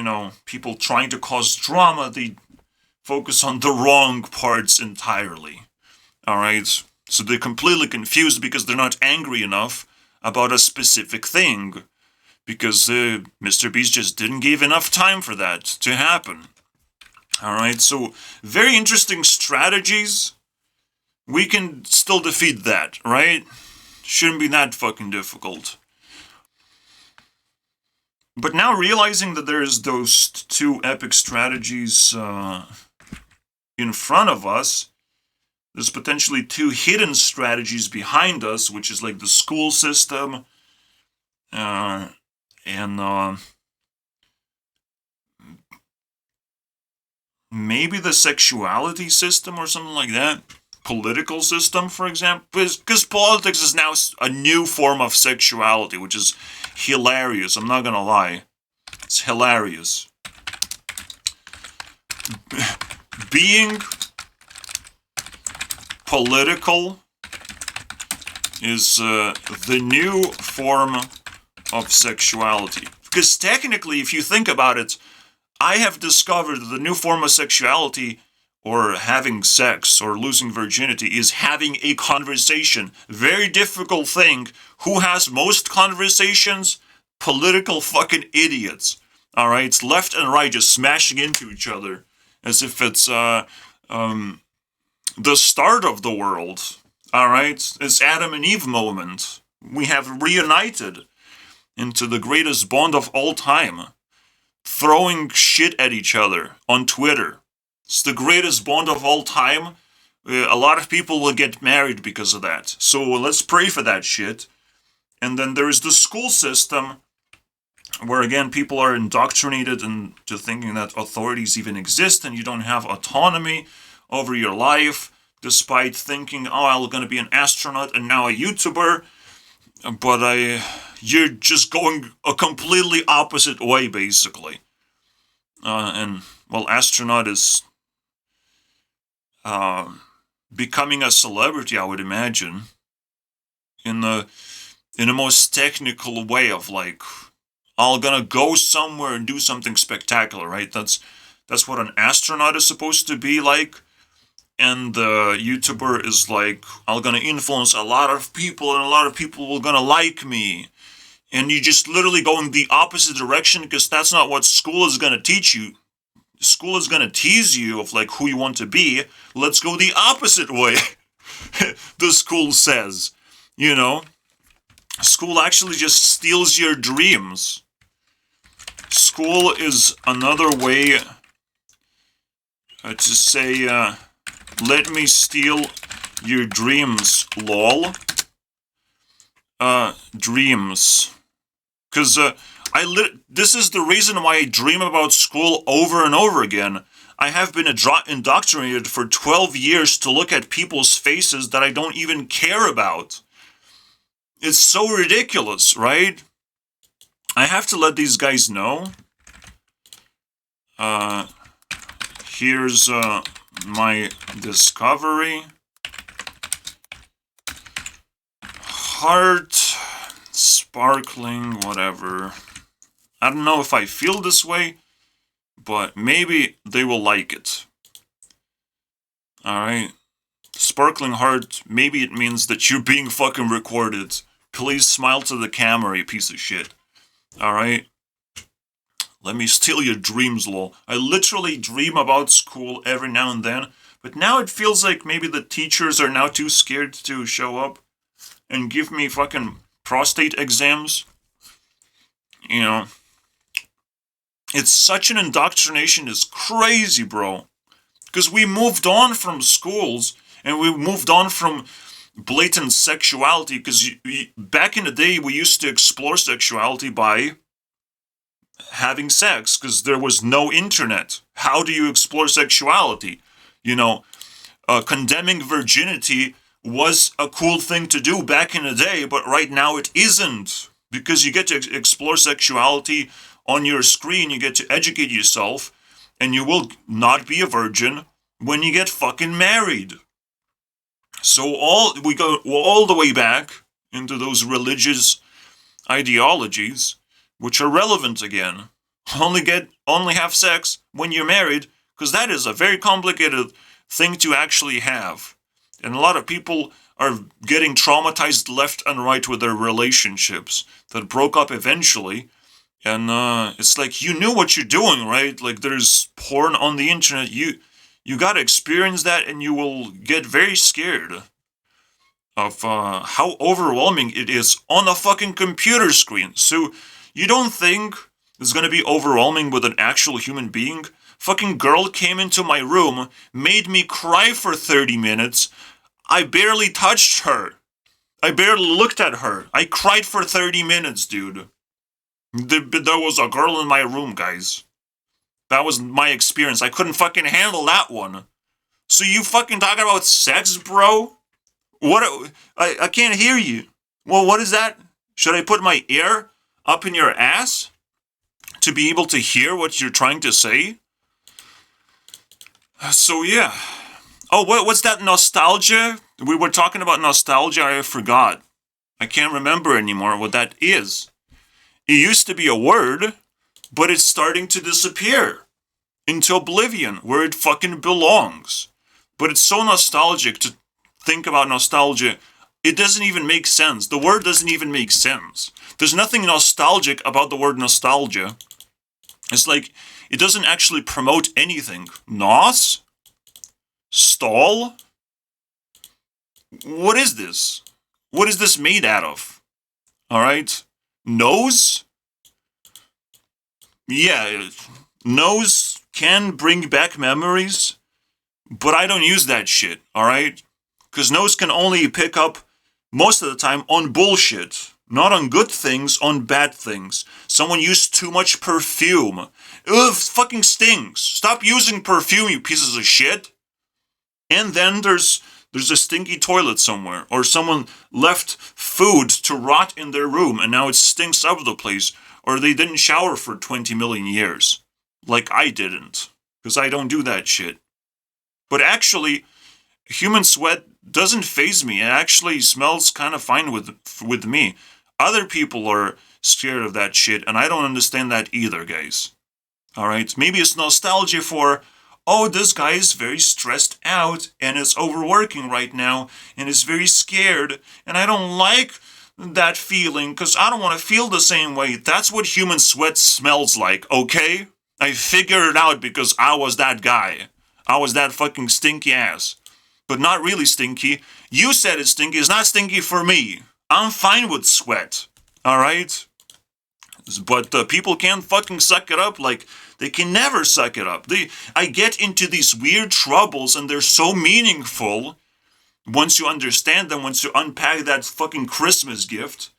people trying to cause drama, they focus on the wrong parts entirely, alright? So they're completely confused because they're not angry enough about a specific thing, because Mr. Beast just didn't give enough time for that to happen. Alright, so very interesting strategies. We can still defeat that, right? Shouldn't be that fucking difficult. But now realizing that there's those two epic strategies in front of us, there's potentially two hidden strategies behind us, which is like the school system, and maybe the sexuality system or something like that. Political system, for example. Because politics is now a new form of sexuality, which is hilarious. I'm not gonna lie. It's hilarious. Being political is the new form of sexuality. Because technically, if you think about it, I have discovered that the new form of sexuality, or having sex, or losing virginity, is having a conversation. Very difficult thing. Who has most conversations? Political fucking idiots. Alright, it's left and right just smashing into each other as if it's the start of the world, alright? It's Adam and Eve moment. We have reunited into the greatest bond of all time. Throwing shit at each other on Twitter. It's the greatest bond of all time. A lot of people will get married because of that. So let's pray for that shit. And then there's the school system, where again people are indoctrinated into thinking that authorities even exist and you don't have autonomy over your life, despite thinking, I'm going to be an astronaut and now a YouTuber, but you're just going a completely opposite way, basically. Astronaut is becoming a celebrity, I would imagine, in a most technical way of like, I'm gonna go somewhere and do something spectacular, right? That's That's what an astronaut is supposed to be like. And the YouTuber is like, I'm gonna influence a lot of people, and a lot of people will gonna like me. And you just literally go in the opposite direction, because that's not what school is gonna teach you. School is gonna tease you of like who you want to be. Let's go the opposite way. The school says, you know, school actually just steals your dreams. School is another way to say, let me steal your dreams, lol. Dreams. Because this is the reason why I dream about school over and over again. I have been indoctrinated for 12 years to look at people's faces that I don't even care about. It's so ridiculous, right? I have to let these guys know. Here's my discovery. Heart, sparkling, whatever. I don't know if I feel this way, but maybe they will like it. Alright. Sparkling heart, maybe it means that you're being fucking recorded. Please smile to the camera, you piece of shit. Alright? Let me steal your dreams, lol. I literally dream about school every now and then, but now it feels like maybe the teachers are now too scared to show up and give me fucking prostate exams. You know, it's such an indoctrination, it's crazy, bro. Because we moved on from schools, and we moved on from blatant sexuality, because back in the day, we used to explore sexuality by having sex, because there was no internet. How do you explore sexuality? You know, condemning virginity was a cool thing to do back in the day, but right now it isn't. Because you get to explore sexuality on your screen, you get to educate yourself, and you will not be a virgin when you get fucking married. So we go all the way back into those religious ideologies, which are relevant again. Only have sex when you're married, because that is a very complicated thing to actually have. And a lot of people are getting traumatized left and right with their relationships that broke up eventually. And it's like, you knew what you're doing, right? Like, there's porn on the internet. You gotta experience that, and you will get very scared of how overwhelming it is on a fucking computer screen. So you don't think it's gonna be overwhelming with an actual human being? Fucking girl came into my room, made me cry for 30 minutes. I barely touched her. I barely looked at her. I cried for 30 minutes, dude. There was a girl in my room, guys. That was my experience. I couldn't fucking handle that one. So you fucking talking about sex, bro? What? I can't hear you. Well, what is that? Should I put my ear up in your ass to be able to hear what you're trying to say? So yeah. Oh, what's that nostalgia? We were talking about nostalgia, I forgot. I can't remember anymore what that is. It used to be a word, but it's starting to disappear into oblivion, where it fucking belongs. But it's so nostalgic to think about nostalgia, it doesn't even make sense. The word doesn't even make sense. There's nothing nostalgic about the word nostalgia. It's like, it doesn't actually promote anything. Nos? Stall? What is this? What is this made out of? Alright? Nose? Yeah, nose can bring back memories, but I don't use that shit, alright? Because nose can only pick up, most of the time, on bullshit. Not on good things, on bad things. Someone used too much perfume. Ugh, fucking stinks. Stop using perfume, you pieces of shit. And then there's a stinky toilet somewhere, or someone left food to rot in their room and now it stinks out of the place, or they didn't shower for 20 million years. Like I didn't, because I don't do that shit. But actually, human sweat doesn't faze me. It actually smells kind of fine with me. Other people are scared of that shit, and I don't understand that either, guys. All right, maybe it's nostalgia for, oh, this guy is very stressed out and is overworking right now and is very scared, and I don't like that feeling because I don't want to feel the same way. That's what human sweat smells like, okay? I figured it out because I was that guy. I was that fucking stinky ass. But not really stinky. You said it's stinky. It's not stinky for me. I'm fine with sweat. Alright? But people can't fucking suck it up. Like, they can never suck it up. I get into these weird troubles and they're so meaningful once you understand them, once you unpack that fucking Christmas gift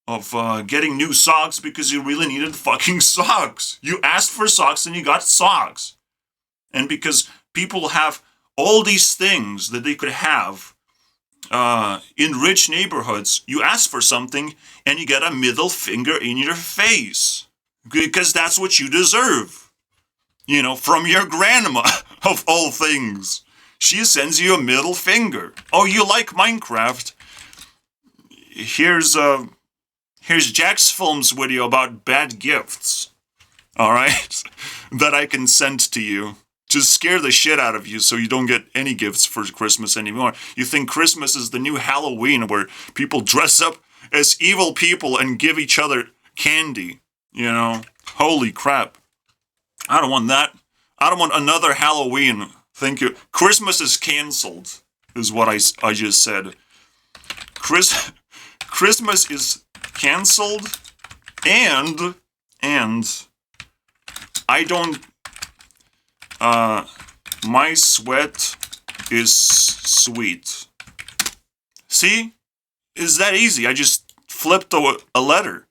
of getting new socks because you really needed fucking socks. You asked for socks and you got socks. And because people have all these things that they could have in rich neighborhoods, you ask for something and you get a middle finger in your face. Because that's what you deserve. You know, from your grandma, of all things. She sends you a middle finger. Oh, you like Minecraft? Here's Jack's Films video about bad gifts. Alright? That I can send to you. Just scare the shit out of you so you don't get any gifts for Christmas anymore. You think Christmas is the new Halloween where people dress up as evil people and give each other candy. You know? Holy crap. I don't want that. I don't want another Halloween. Thank you. Christmas is cancelled, is what I just said. Christmas is cancelled, and I don't, my sweat is sweet. See? Is that easy? I just flipped a letter.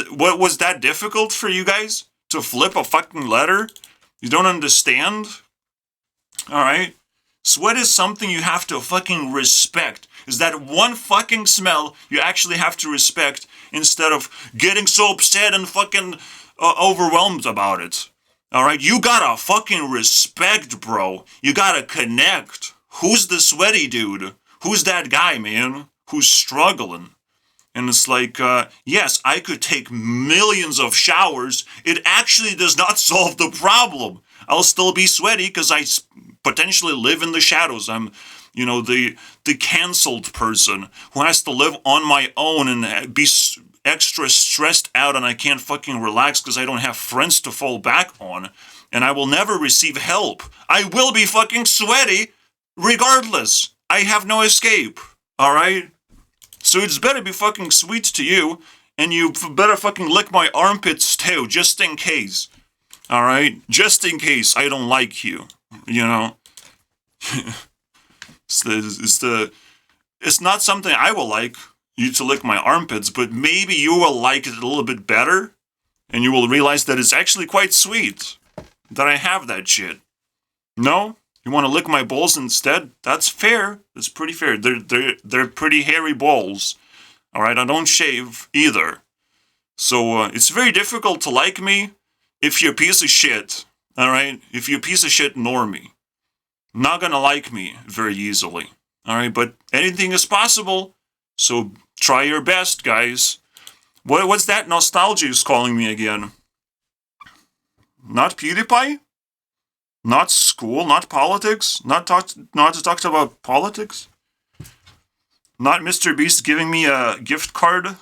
What was that difficult for you guys? To flip a fucking letter? You don't understand? Alright? Sweat is something you have to fucking respect. Is that one fucking smell you actually have to respect instead of getting so upset and fucking overwhelmed about it. Alright? You gotta fucking respect, bro. You gotta connect. Who's the sweaty dude? Who's that guy, man? Who's struggling? And it's like, yes, I could take millions of showers. It actually does not solve the problem. I'll still be sweaty because I potentially live in the shadows. I'm, you know, the canceled person who has to live on my own and be extra stressed out, and I can't fucking relax because I don't have friends to fall back on. And I will never receive help. I will be fucking sweaty regardless. I have no escape. Alright? So it's better be fucking sweet to you, and you better fucking lick my armpits too, just in case. Alright? Just in case I don't like you. You know? It's not something I will like, you to lick my armpits, but maybe you will like it a little bit better, and you will realize that it's actually quite sweet that I have that shit. No? You want to lick my balls instead? That's fair. That's pretty fair. They're pretty hairy balls. Alright, I don't shave either. So, it's very difficult to like me if you're a piece of shit. Alright? If you're a piece of shit normie. Not gonna like me very easily. Alright, but anything is possible. So, try your best, guys. What's that nostalgia is calling me again? Not PewDiePie? Not school, not politics, not to talk about politics. Not Mr. Beast giving me a gift card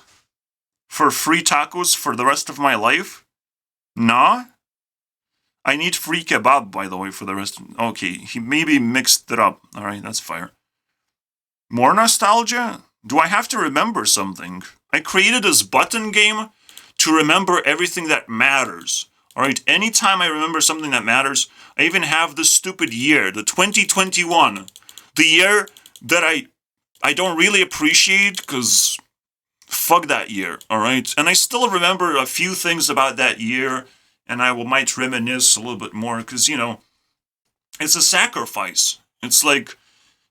for free tacos for the rest of my life. Nah. I need free kebab, by the way, for the rest. Okay, he maybe mixed it up. All right, that's fire. More nostalgia? Do I have to remember something? I created this button game to remember everything that matters. Alright, anytime I remember something that matters, I even have the stupid year, the 2021. The year that I don't really appreciate, because fuck that year, alright? And I still remember a few things about that year, and I might reminisce a little bit more, because, you know, it's a sacrifice. It's like,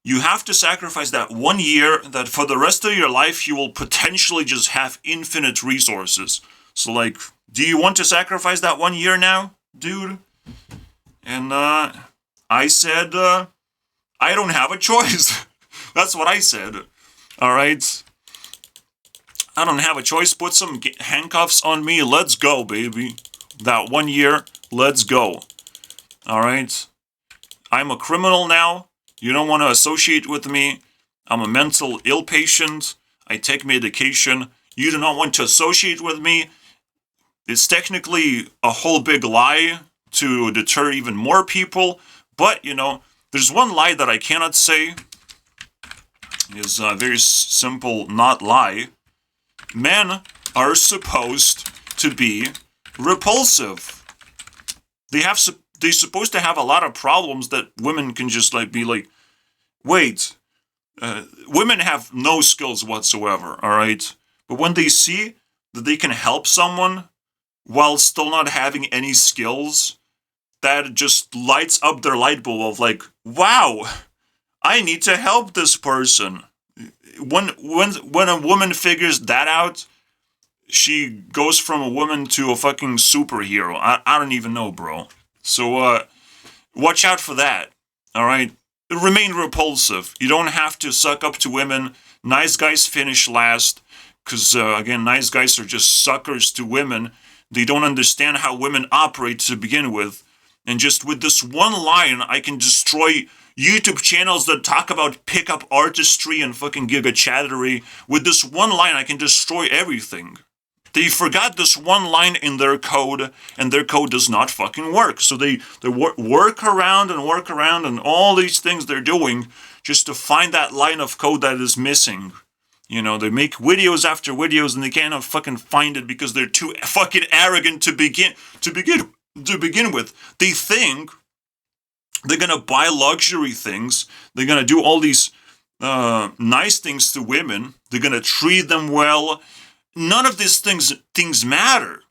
you have to sacrifice that 1 year that for the rest of your life you will potentially just have infinite resources. So, like, do you want to sacrifice that 1 year now, dude? And, I said, I don't have a choice. That's what I said. Alright? I don't have a choice. Put some handcuffs on me. Let's go, baby. That 1 year, Let's go. Alright? I'm a criminal now. You don't want to associate with me. I'm a mental ill patient. I take medication. You do not want to associate with me. It's technically a whole big lie to deter even more people. But, you know, there's one lie that I cannot say. It's a very simple not lie. Men are supposed to be repulsive. They're supposed to have a lot of problems that women can just be like, wait, women have no skills whatsoever, alright? But when they see that they can help someone while still not having any skills, that just lights up their light bulb of like, wow, I need to help this person. When a woman figures that out, she goes from a woman to a fucking superhero. I don't even know, bro. So, watch out for that, alright? Remain repulsive. You don't have to suck up to women. Nice guys finish last, because, again, nice guys are just suckers to women. They don't understand how women operate to begin with. And just with this one line, I can destroy YouTube channels that talk about pickup artistry and fucking giga chattery. With this one line, I can destroy everything. They forgot this one line in their code, and their code does not fucking work. So they work around and all these things they're doing just to find that line of code that is missing. You know, they make videos after videos and they cannot fucking find it because they're too fucking arrogant to begin with. They think they're gonna buy luxury things. They're gonna do all these nice things to women. They're gonna treat them well. None of these things matter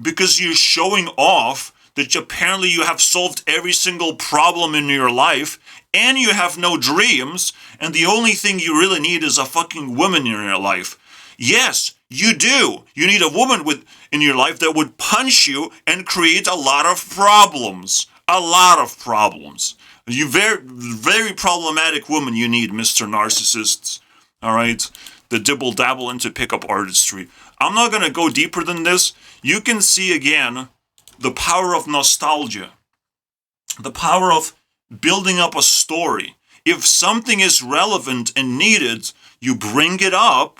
because you're showing off that apparently you have solved every single problem in your life and you have no dreams and the only thing you really need is a fucking woman in your life. Yes, you do. You need a woman in your life that would punch you and create a lot of problems. A lot of problems. You very, very problematic woman you need, Mr. Narcissists. Alright? The dibble-dabble into pickup artistry. I'm not going to go deeper than this. You can see again the power of nostalgia. The power of building up a story. If something is relevant and needed, you bring it up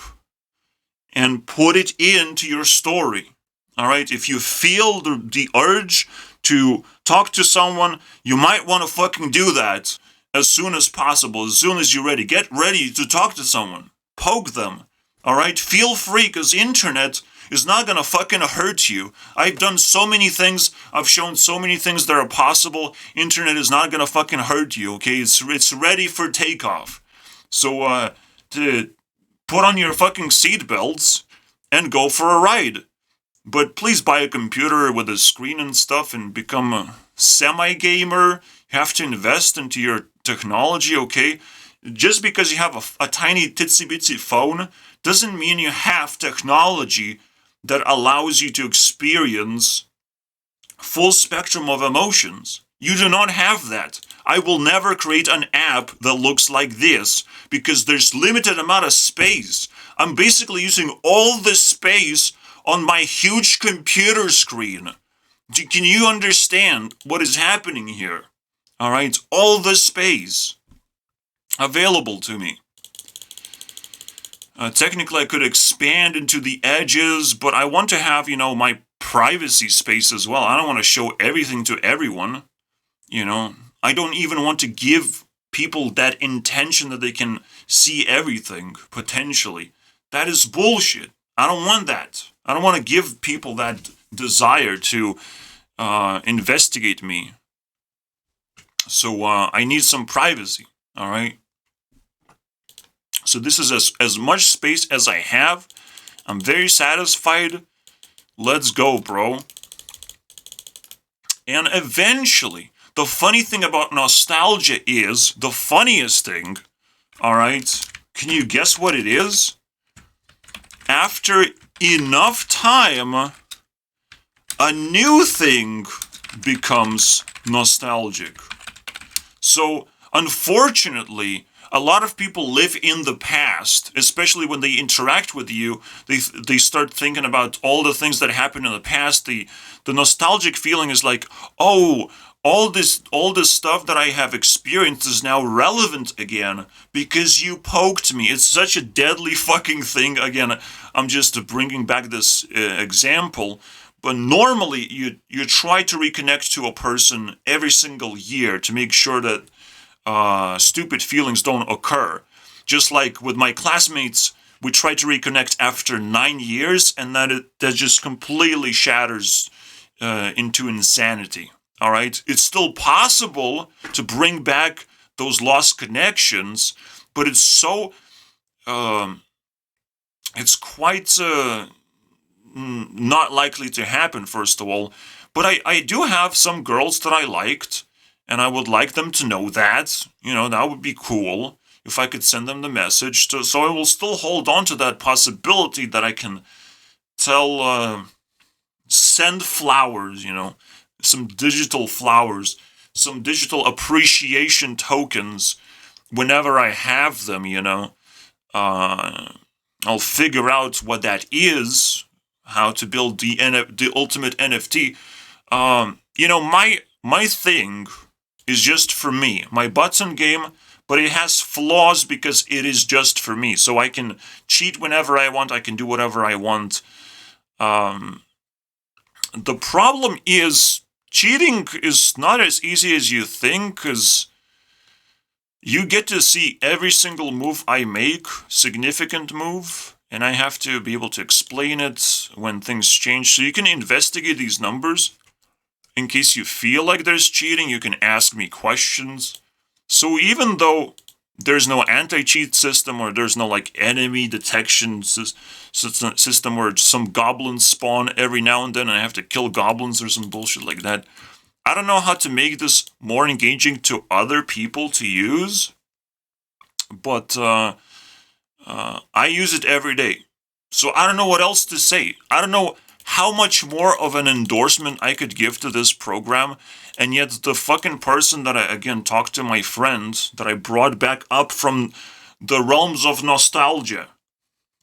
and put it into your story. Alright? If you feel the urge to talk to someone, you might want to fucking do that as soon as possible, as soon as you're ready. Get ready to talk to someone. Poke them, alright? Feel free, because internet is not gonna fucking hurt you. I've done so many things, I've shown so many things that are possible. Internet is not gonna fucking hurt you, okay? It's ready for takeoff. So, to put on your fucking seatbelts and go for a ride. But please buy a computer with a screen and stuff and become a semi-gamer. You have to invest into your technology, okay? Just because you have a tiny titsy-bitsy phone doesn't mean you have technology that allows you to experience full spectrum of emotions. You do not have that. I will never create an app that looks like this because there's limited amount of space. I'm basically using all the space on my huge computer screen. Can you understand what is happening here? Alright, all the space available to me. Technically, I could expand into the edges, but I want to have, my privacy space as well. I don't want to show everything to everyone. I don't even want to give people that intention that they can see everything, potentially. That is bullshit. I don't want that. I don't want to give people that desire to investigate me. So I need some privacy, alright? So this is as much space as I have. I'm very satisfied. Let's go, bro. And eventually, the funny thing about nostalgia is, the funniest thing, alright? Can you guess what it is? After enough time, a new thing becomes nostalgic. So, unfortunately, a lot of people live in the past, especially when they interact with you. They start thinking about all the things that happened in the past. The nostalgic feeling is like, oh, all this stuff that I have experienced is now relevant again because you poked me. It's such a deadly fucking thing. Again, I'm just bringing back this example. But normally, you try to reconnect to a person every single year to make sure that stupid feelings don't occur. Just like with my classmates, we try to reconnect after 9 years, and that just completely shatters into insanity. All right, it's still possible to bring back those lost connections, but it's so it's quite not likely to happen. First of all, but I do have some girls that I liked, and I would like them to know that. That would be cool if I could send them the message. So I will still hold on to that possibility that I can send flowers, some digital flowers, some digital appreciation tokens whenever I have them, I'll figure out what that is, how to build the ultimate NFT. My thing is just for me. My button game, but it has flaws because it is just for me. So I can cheat whenever I want. I can do whatever I want. The problem is cheating is not as easy as you think, because you get to see every single move I make, significant move, and I have to be able to explain it when things change. So you can investigate these numbers. In case you feel like there's cheating, you can ask me questions. So even though there's no anti-cheat system, or there's no enemy detection system where some goblins spawn every now and then and I have to kill goblins or some bullshit like that, I don't know how to make this more engaging to other people to use, but I use it every day. So I don't know what else to say. I don't know how much more of an endorsement I could give to this program, and yet the fucking person that I, again, talked to, my friend, that I brought back up from the realms of nostalgia.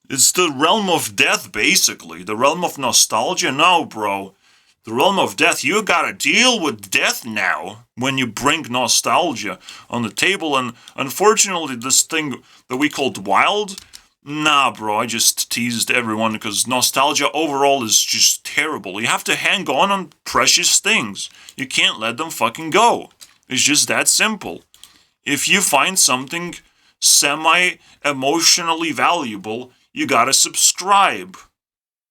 It's the realm of death, basically. The realm of nostalgia? No, bro. The realm of death, you gotta deal with death now when you bring nostalgia on the table, and unfortunately this thing that we called wild, nah, bro, I just teased everyone because nostalgia overall is just terrible. You have to hang on precious things. You can't let them fucking go. It's just that simple. If you find something semi-emotionally valuable, you gotta subscribe.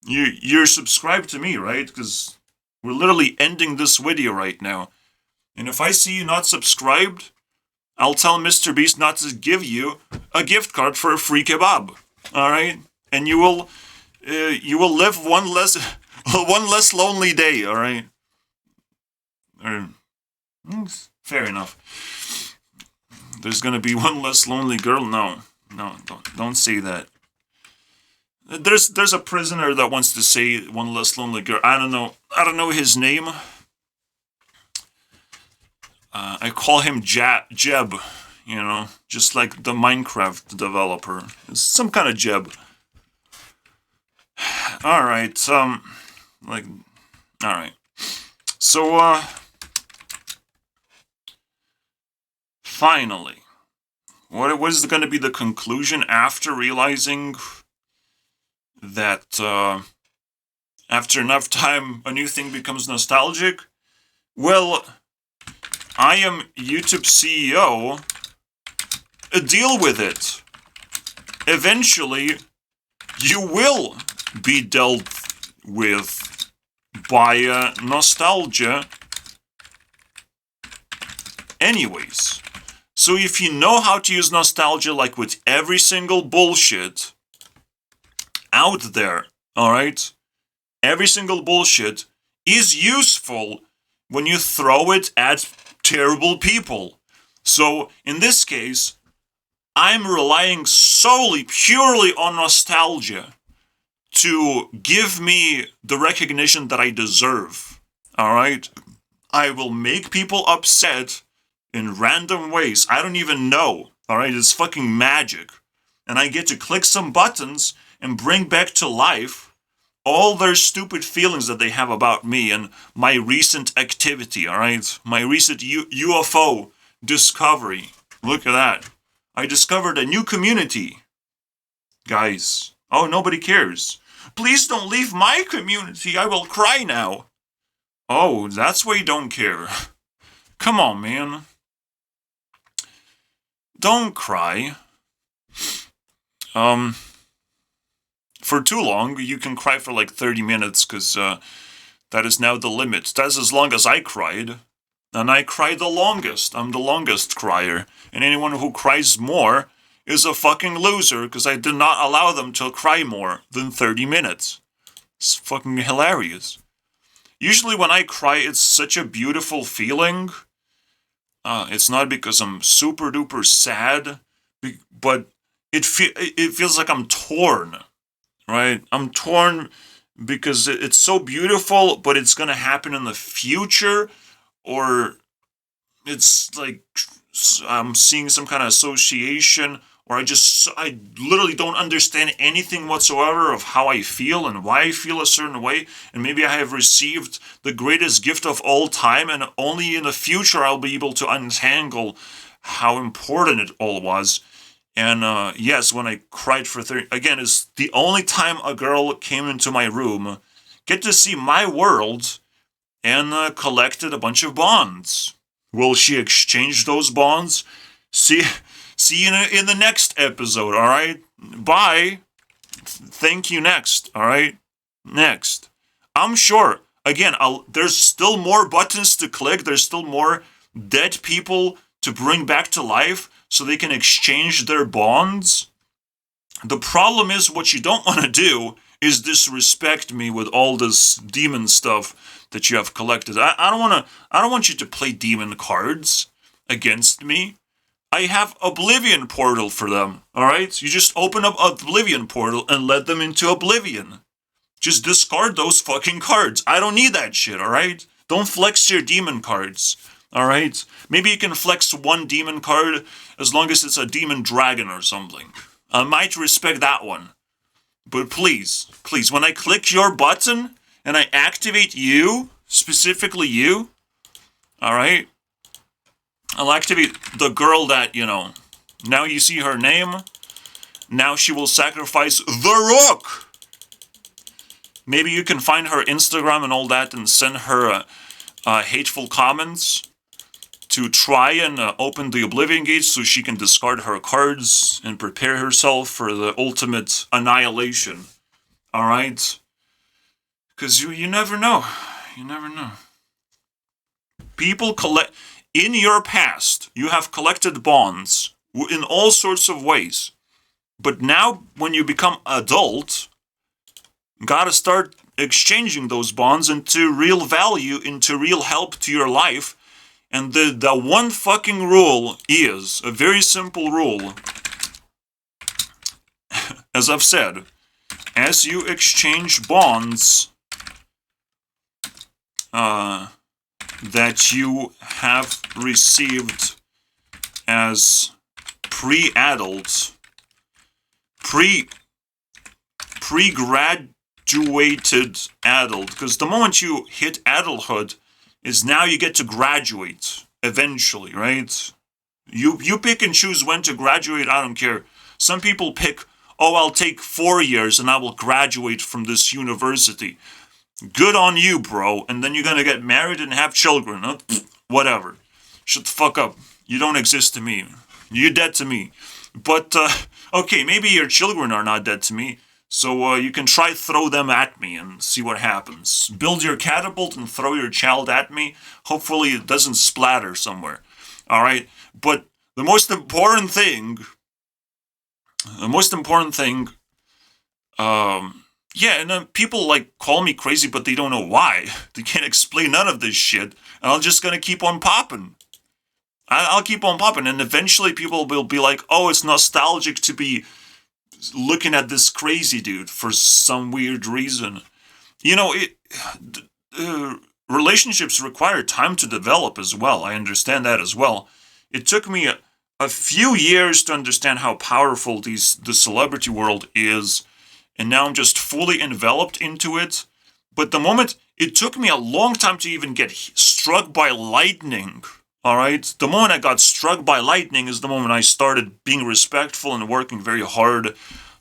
You're subscribed to me, right? Because we're literally ending this video right now. And if I see you not subscribed, I'll tell Mr. Beast not to give you a gift card for a free kebab. All right, and you will live one less lonely day. All right, fair enough. There's gonna be one less lonely girl. No, don't say that. There's a prisoner that wants to say one less lonely girl. I don't know his name. I call him Jeb. Just like the Minecraft developer. It's some kind of Jeb. Alright, alright. So, finally, what is going to be the conclusion after realizing that, after enough time, a new thing becomes nostalgic? Well, I am YouTube CEO. Deal with it. Eventually, you will be dealt with by nostalgia anyways. So if you know how to use nostalgia, like with every single bullshit out there, alright? Every single bullshit is useful when you throw it at terrible people. So, in this case, I'm relying solely, purely on nostalgia to give me the recognition that I deserve. Alright? I will make people upset in random ways. I don't even know. Alright, it's fucking magic. And I get to click some buttons and bring back to life all their stupid feelings that they have about me and my recent activity, alright? My recent UFO discovery. Look at that. I discovered a new community. Guys. Oh, nobody cares. Please don't leave my community. I will cry now. Oh, that's why you don't care. Come on, man. Don't cry. For too long, you can cry for like 30 minutes, because that is now the limit. That's as long as I cried. And I cry the longest. I'm the longest crier. And anyone who cries more is a fucking loser, because I did not allow them to cry more than 30 minutes. It's fucking hilarious. Usually when I cry, it's such a beautiful feeling. It's not because I'm super duper sad, but it feels like I'm torn, right? I'm torn because it's so beautiful, but it's gonna happen in the future, or it's like I'm seeing some kind of association, or I literally don't understand anything whatsoever of how I feel and why I feel a certain way, and maybe I have received the greatest gift of all time, and only in the future I'll be able to untangle how important it all was. And yes, when I cried for 30, again, it's the only time a girl came into my room, get to see my world, and collected a bunch of bonds. Will she exchange those bonds? See you in the next episode, alright? Bye. Thank you next, alright? Next. I'm sure, again, there's still more buttons to click, there's still more dead people to bring back to life so they can exchange their bonds. The problem is, what you don't want to do is disrespect me with all this demon stuff that you have collected. I don't want you to play demon cards against me. I have Oblivion Portal for them, alright? You just open up Oblivion Portal and let them into Oblivion. Just discard those fucking cards. I don't need that shit, alright? Don't flex your demon cards, alright? Maybe you can flex one demon card as long as it's a demon dragon or something. I might respect that one. But please, when I click your button and I activate you, specifically you, alright? I'll activate the girl that, now you see her name. Now she will sacrifice the Rook. Maybe you can find her Instagram and all that and send her hateful comments to try and open the Oblivion Gates so she can discard her cards and prepare herself for the ultimate annihilation. Alright? Because you never know. You never know. People collect... In your past, you have collected bonds in all sorts of ways. But now, when you become adult, gotta start exchanging those bonds into real value, into real help to your life. And the one fucking rule is, a very simple rule, as I've said, as you exchange bonds that you have received as pre-adult, pre-graduated adult, because the moment you hit adulthood is now you get to graduate eventually, right? You pick and choose when to graduate, I don't care. Some people pick, I'll take 4 years and I will graduate from this university. Good on you, bro. And then you're gonna get married and have children. Huh? Whatever. Shut the fuck up. You don't exist to me. You're dead to me. But, okay, maybe your children are not dead to me. So you can try throw them at me and see what happens. Build your catapult and throw your child at me. Hopefully it doesn't splatter somewhere. Alright? But the most important thing... yeah, and people call me crazy, but they don't know why. They can't explain none of this shit, and I'm just gonna keep on popping. I'll keep on popping, and eventually people will be like, oh, it's nostalgic to be looking at this crazy dude for some weird reason. Relationships require time to develop as well. I understand that as well. It took me a few years to understand how powerful the celebrity world is, and now I'm just fully enveloped into it. But the moment, it took me a long time to even get struck by lightning. All right, the moment I got struck by lightning is the moment I started being respectful and working very hard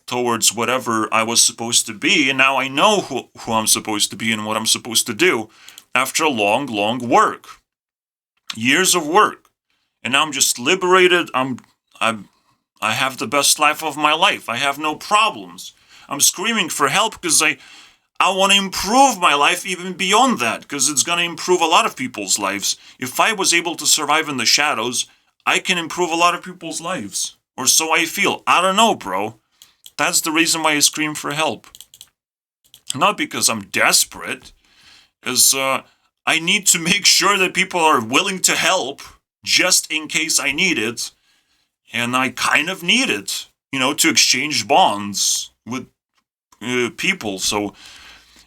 towards whatever I was supposed to be, and now I know who I'm supposed to be and what I'm supposed to do after a long, long work, years of work, and now I'm just liberated. I have the best life of my life. I have no problems. I'm screaming for help because I want to improve my life even beyond that, because it's going to improve a lot of people's lives. If I was able to survive in the shadows, I can improve a lot of people's lives. Or so I feel. I don't know, bro. That's the reason why I scream for help. Not because I'm desperate, as I need to make sure that people are willing to help just in case I need it. And I kind of need it, to exchange bonds with people. So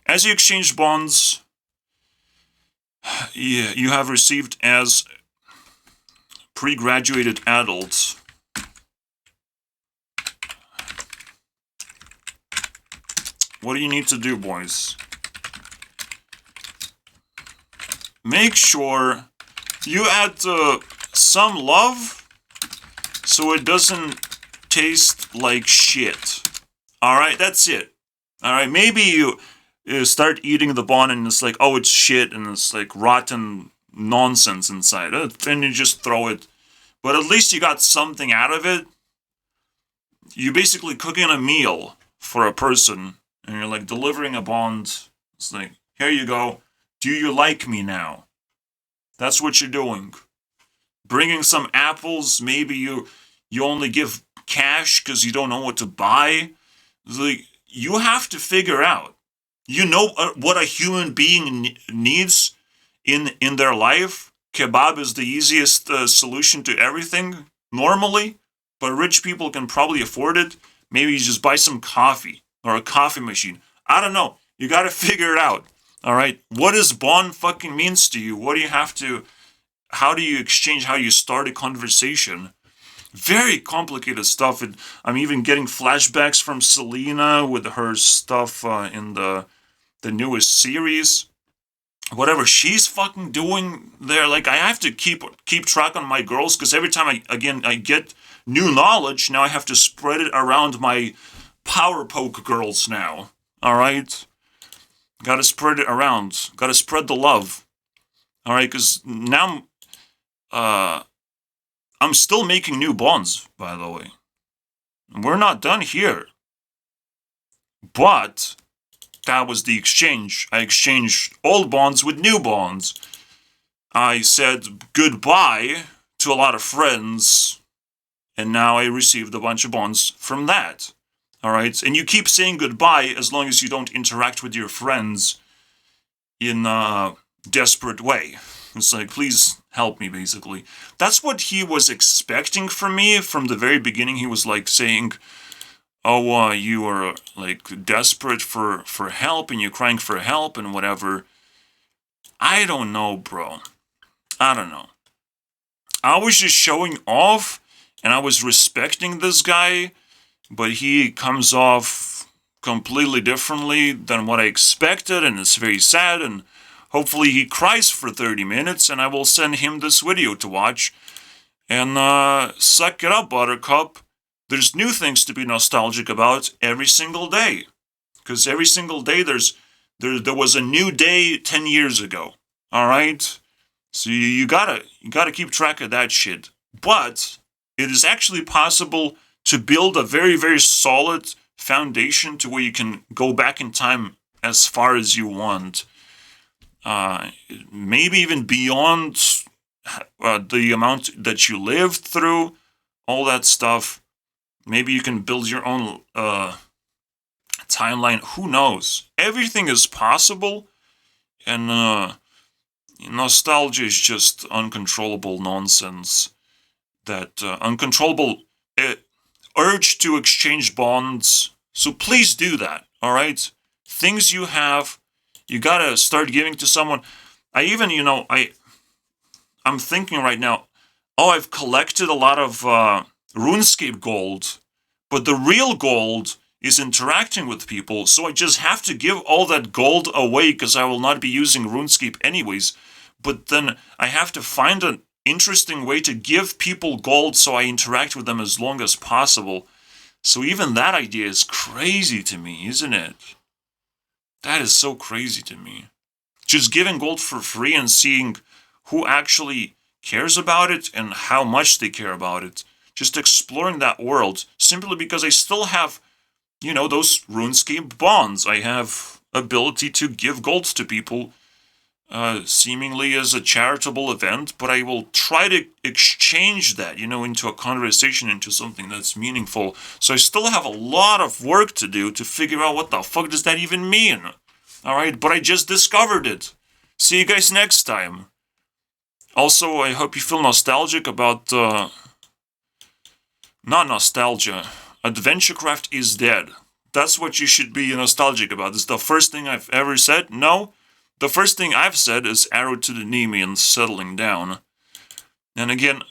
as you exchange bonds, you have received as pre-graduated adults what do you need to do, boys? Make sure you add some love so it doesn't taste like shit. Alright, that's it. Alright, maybe you start eating the bun and it's like, oh, it's shit and it's like rotten nonsense inside. Then you just throw it. But at least you got something out of it. You're basically cooking a meal for a person and you're like delivering a bond. It's like, here you go. Do you like me now? That's what you're doing. Bringing some apples. Maybe you only give cash because you don't know what to buy. It's like, you have to figure out. You know what a human being needs in their life. Kebab is the easiest solution to everything normally, but rich people can probably afford it. Maybe you just buy some coffee or a coffee machine. I don't know. You got to figure it out. All right. What does bond fucking means to you? What do you have to? How do you exchange? How you start a conversation? Very complicated stuff. I'm even getting flashbacks from Selena with her stuff in the newest series. Whatever she's fucking doing there, like I have to keep track on my girls because every time I get new knowledge, now I have to spread it around my power poke girls now. All right, gotta spread it around. Gotta spread the love. All right, because now I'm still making new bonds. By the way, we're not done here, but that was the exchange. I exchanged old bonds with new bonds. I said goodbye to a lot of friends, and now I received a bunch of bonds from that. All right, and you keep saying goodbye as long as you don't interact with your friends in a desperate way. It's like, please help me, basically. That's what he was expecting from me from the very beginning. He was like saying, oh, you are like desperate for help and you're crying for help and whatever. I don't know, bro. I don't know. I was just showing off and I was respecting this guy, but he comes off completely differently than what I expected, and it's very sad, and hopefully he cries for 30 minutes and I will send him this video to watch. And suck it up, Buttercup. There's new things to be nostalgic about every single day. Because every single day there was a new day 10 years ago. Alright? So you gotta keep track of that shit. But it is actually possible to build a very, very solid foundation to where you can go back in time as far as you want. Maybe even beyond the amount that you lived through, all that stuff. Maybe you can build your own timeline. Who knows? Everything is possible, and nostalgia is just uncontrollable nonsense. That uncontrollable urge to exchange bonds. So please do that, all right? Things you have, you gotta start giving to someone. I'm thinking right now, oh, I've collected a lot of RuneScape gold, but the real gold is interacting with people, so I just have to give all that gold away because I will not be using RuneScape anyways. But then I have to find an interesting way to give people gold so I interact with them as long as possible. So even that idea is crazy to me, isn't it? That is so crazy to me. Just giving gold for free and seeing who actually cares about it and how much they care about it. Just exploring that world simply because I still have, those RuneScape bonds. I have ability to give gold to people, seemingly as a charitable event, but I will try to exchange that, into a conversation, into something that's meaningful. So I still have a lot of work to do to figure out what the fuck does that even mean. Alright, but I just discovered it. See you guys next time. Also, I hope you feel nostalgic about, not nostalgia. AdventureCraft is dead. That's what you should be nostalgic about. Is the first thing I've ever said? No. The first thing I've said is arrow to the knee means settling down. And again,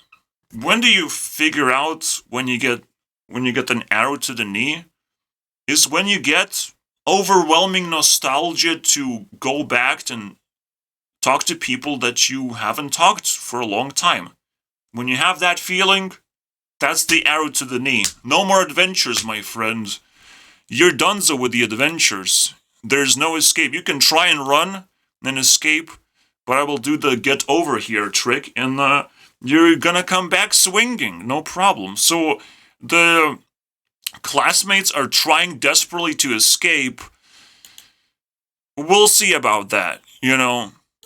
when do you figure out when you get an arrow to the knee? Is when you get overwhelming nostalgia to go back and talk to people that you haven't talked for a long time. When you have that feeling, that's the arrow to the knee. No more adventures, my friend. You're donezo with the adventures. There's no escape. You can try and run and escape, but I will do the get over here trick, and you're gonna come back swinging. No problem. So the classmates are trying desperately to escape. We'll see about that,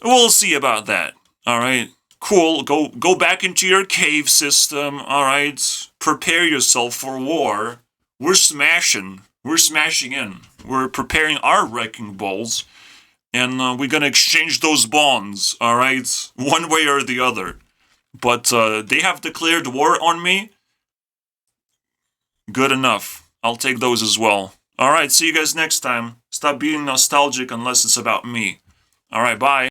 We'll see about that. Alright? Cool. Go back into your cave system. Alright? Prepare yourself for war. We're smashing. We're smashing in. We're preparing our wrecking balls. And we're gonna exchange those bonds. Alright? One way or the other. But they have declared war on me. Good enough. I'll take those as well. Alright, see you guys next time. Stop being nostalgic unless it's about me. Alright, bye.